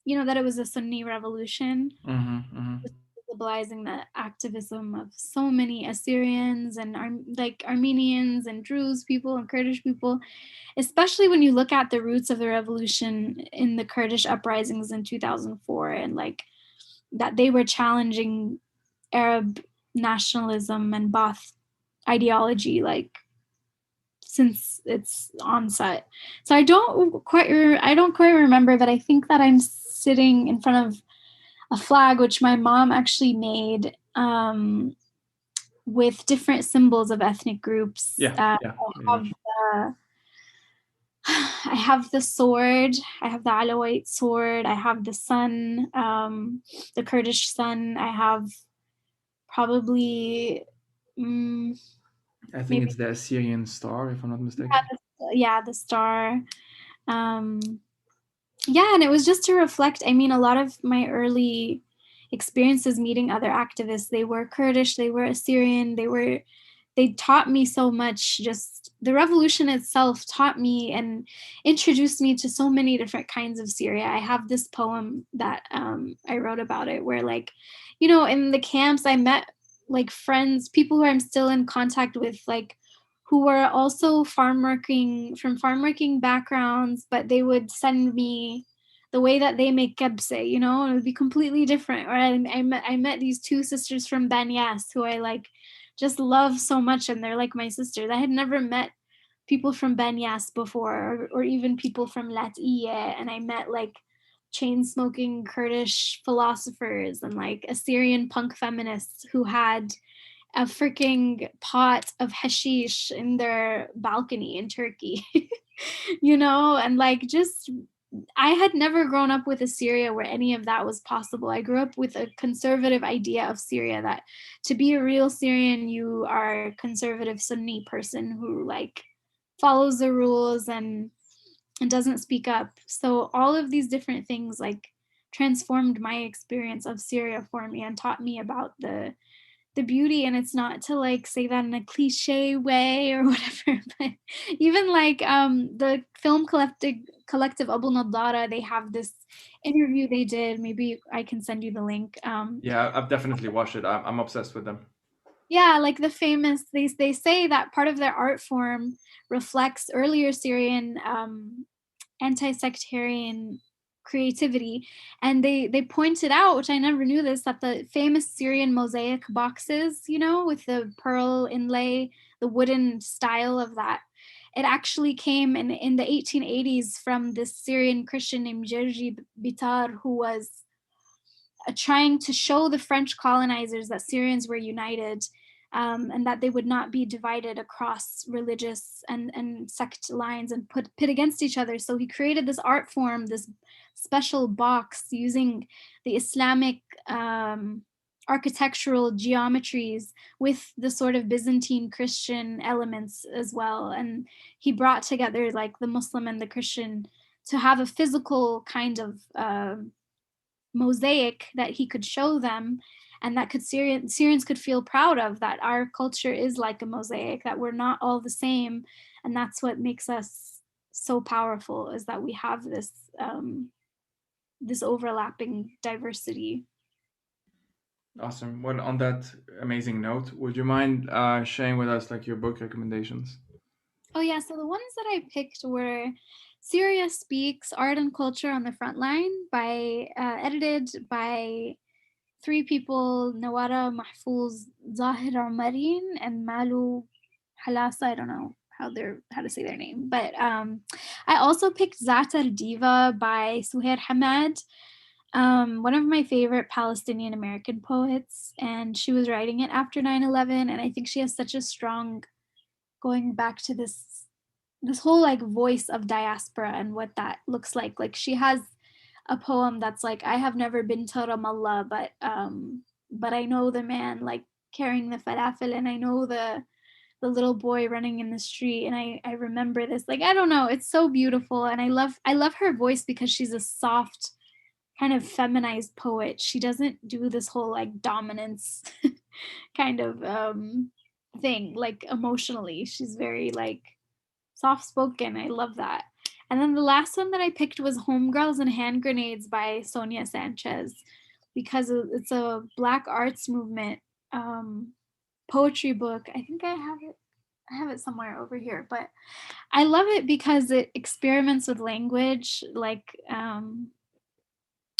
you know, that it was a Sunni revolution, Mm-hmm. symbolizing the activism of so many Assyrians and like Armenians and Druze people and Kurdish people, especially when you look at the roots of the revolution in the Kurdish uprisings in 2004, and like that they were challenging Arab nationalism and Baath ideology like since its onset. So I don't quite remember, but I think that I'm sitting in front of a flag which my mom actually made with different symbols of ethnic groups. Yeah, yeah, pretty I have much. I have the sword. I have the Alawite sword. I have the sun, the Kurdish sun. I have probably I think maybe it's the Syrian star, if I'm not yeah, mistaken. the star. Um, yeah, and it was just to reflect. I mean, a lot of my early experiences meeting other activists, they were Kurdish, they were Assyrian, they taught me so much. Just the revolution itself taught me and introduced me to so many different kinds of Syria. I have this poem that I wrote about it where like, you know, in the camps I met like friends, people who I'm still in contact with, like who were also farm working from farm working backgrounds, but they would send me the way that they make kebse, you know, it would be completely different. Or I met these two sisters from Banyas who I like just love so much, and they're like my sisters. I had never met people from Banyas before, or even people from Latiye, and I met like chain smoking Kurdish philosophers and like Assyrian punk feminists who had a freaking pot of hashish in their balcony in Turkey, you know, and like just I had never grown up with a Syria where any of that was possible. I grew up with a conservative idea of Syria that to be a real Syrian, you are a conservative Sunni person who like follows the rules and doesn't speak up. So all of these different things like transformed my experience of Syria for me and taught me about the beauty, and it's not to like say that in a cliche way or whatever, but even like the film collective Abu Nadara, they have this interview they did. Maybe I can send you the link. Yeah, I've definitely watched it. I'm obsessed with them. Yeah, like the famous, they say that part of their art form reflects earlier Syrian anti-sectarian creativity, and they pointed out, which I never knew this, that the famous Syrian mosaic boxes, you know, with the pearl inlay, the wooden style of that, it actually came in the 1880s from this Syrian Christian named Jerzy Bitar, who was trying to show the French colonizers that Syrians were united, and that they would not be divided across religious and sect lines and pit against each other. So he created this art form, this special box using the Islamic architectural geometries with the sort of Byzantine Christian elements as well. And he brought together like the Muslim and the Christian to have a physical kind of mosaic that he could show them, and that Syrians could feel proud of, that our culture is like a mosaic, that we're not all the same. And that's what makes us so powerful, is that we have this overlapping diversity. Awesome. Well, on that amazing note, would you mind sharing with us like your book recommendations? Oh yeah, so the ones that I picked were Syria Speaks: Art and Culture on the Frontline, edited by three people: Nawara Mahfouz, Zahir Marin, and Malu Halasa. I don't know how to say their name, but I also picked Zatar Diva by Suhair Hamad, one of my favorite Palestinian American poets, and she was writing it after 9/11, and I think she has such a strong, going back to this whole like voice of diaspora and what that looks like. Like she has a poem that's like, I have never been to Ramallah, but I know the man like carrying the falafel, and I know the little boy running in the street, and I remember this. Like, I don't know, it's so beautiful, and I love her voice because she's a soft kind of feminized poet. She doesn't do this whole like dominance kind of thing, like emotionally. She's very like soft spoken. I love that. And then the last one that I picked was Homegirls and Hand Grenades by Sonia Sanchez, because it's a Black arts movement poetry book. I think I have it. I have it somewhere over here, but I love it because it experiments with language, like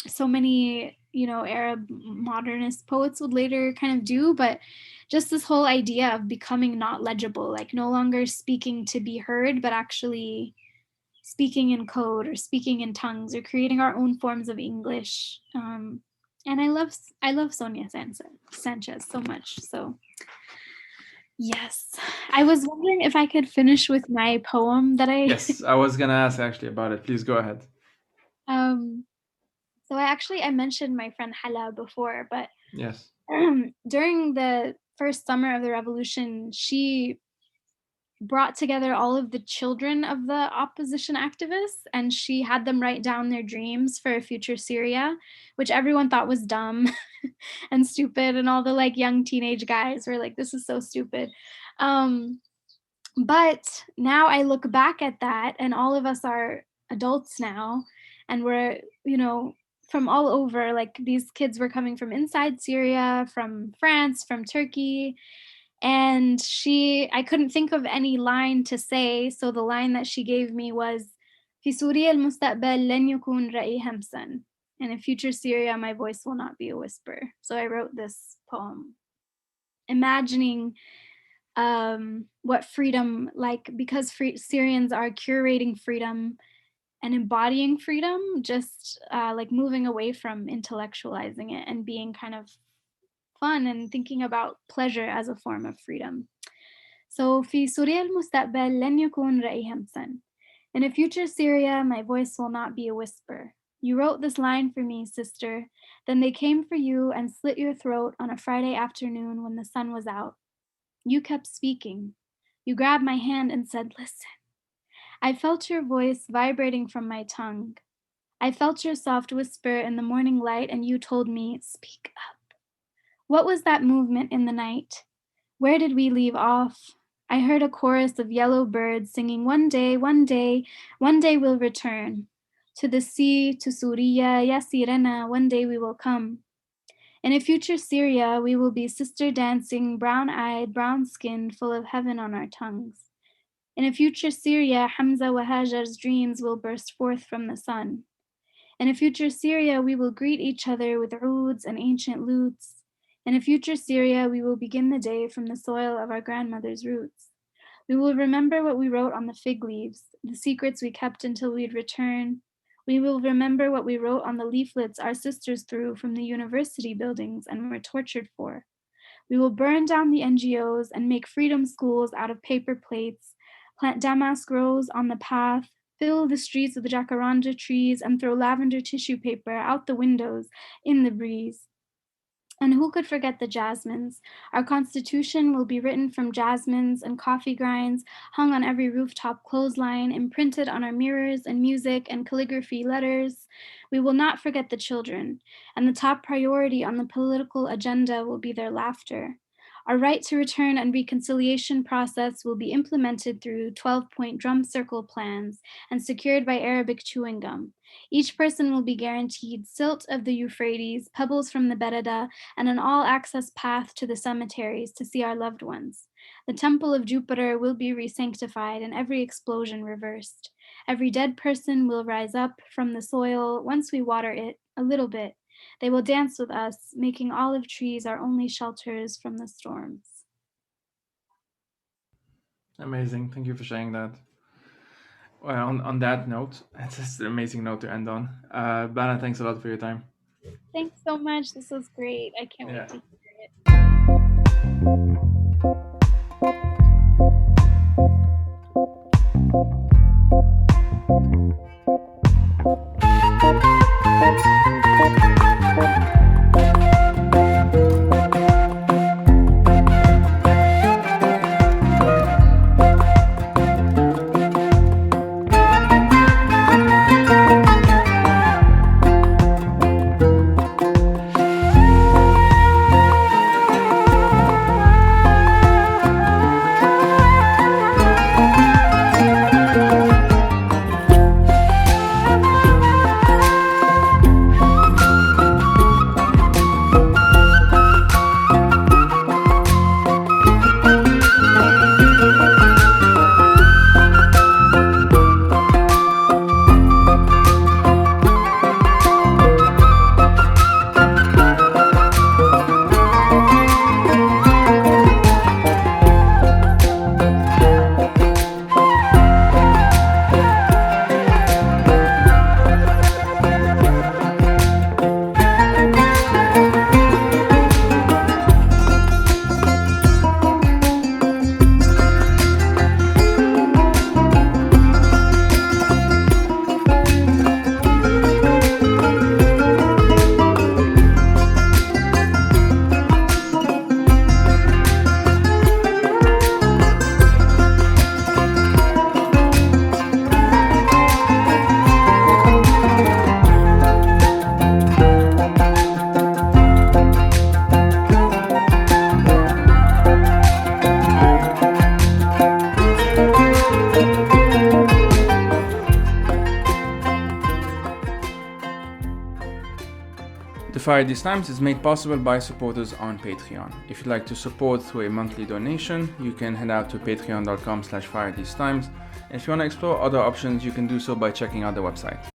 so many, you know, Arab modernist poets would later kind of do, but just this whole idea of becoming not legible, like no longer speaking to be heard, but actually speaking in code or speaking in tongues or creating our own forms of English. And I love Sonia Sanchez so much. So yes, I was wondering if I could finish with my poem that I Yes, I was gonna ask actually about it. Please go ahead. um so I mentioned my friend Hala before, but Yes. during the first summer of the revolution, she brought together all of the children of the opposition activists, and she had them write down their dreams for a future Syria, which everyone thought was dumb and stupid, and all the like young teenage guys were like, this is so stupid. But now I look back at that, and all of us are adults now, and we're, you know, from all over. Like these kids were coming from inside Syria, from France, from Turkey. And I couldn't think of any line to say. So the line that she gave me was, في سوريا المستقبل لن يكون رأي همسا. And in future Syria, my voice will not be a whisper. So I wrote this poem, imagining what freedom, like, because Syrians are curating freedom and embodying freedom, just like moving away from intellectualizing it and being kind of fun and thinking about pleasure as a form of freedom. So في سوريا المستقبل لن يكون رأي همسا. In a future Syria, my voice will not be a whisper. You wrote this line for me, sister. Then they came for you and slit your throat on a Friday afternoon when the sun was out. You kept speaking. You grabbed my hand and said, listen. I felt your voice vibrating from my tongue. I felt your soft whisper in the morning light, and you told me, speak up. What was that movement in the night? Where did we leave off? I heard a chorus of yellow birds singing, one day, one day, one day we'll return. To the sea, to Syria, ya Sirena, one day we will come. In a future Syria, we will be sister dancing, brown-eyed, brown-skinned, full of heaven on our tongues. In a future Syria, Hamza wa Hajar's dreams will burst forth from the sun. In a future Syria, we will greet each other with ouds and ancient lutes. In a future Syria, we will begin the day from the soil of our grandmother's roots. We will remember what we wrote on the fig leaves, the secrets we kept until we'd return. We will remember what we wrote on the leaflets our sisters threw from the university buildings and were tortured for. We will burn down the NGOs and make freedom schools out of paper plates, plant damask rose on the path, fill the streets with jacaranda trees, and throw lavender tissue paper out the windows in the breeze. And who could forget the jasmines? Our constitution will be written from jasmines and coffee grinds, hung on every rooftop clothesline, imprinted on our mirrors and music and calligraphy letters. We will not forget the children, and the top priority on the political agenda will be their laughter. Our right to return and reconciliation process will be implemented through 12-point drum circle plans and secured by Arabic chewing gum. Each person will be guaranteed silt of the Euphrates, pebbles from the Berada, and an all-access path to the cemeteries to see our loved ones. The temple of Jupiter will be re-sanctified and every explosion reversed. Every dead person will rise up from the soil once we water it a little bit. They will dance with us, making olive trees our only shelters from the storms. Amazing. Thank you for sharing that. Well, on that note, it's just an amazing note to end on. Banah, thanks a lot for your time. Thanks so much. This was great. I can't Yeah. wait to hear it. The Fire These Times is made possible by supporters on Patreon. If you'd like to support through a monthly donation, you can head out to patreon.com/firethesetimes. And if you want to explore other options, you can do so by checking out the website.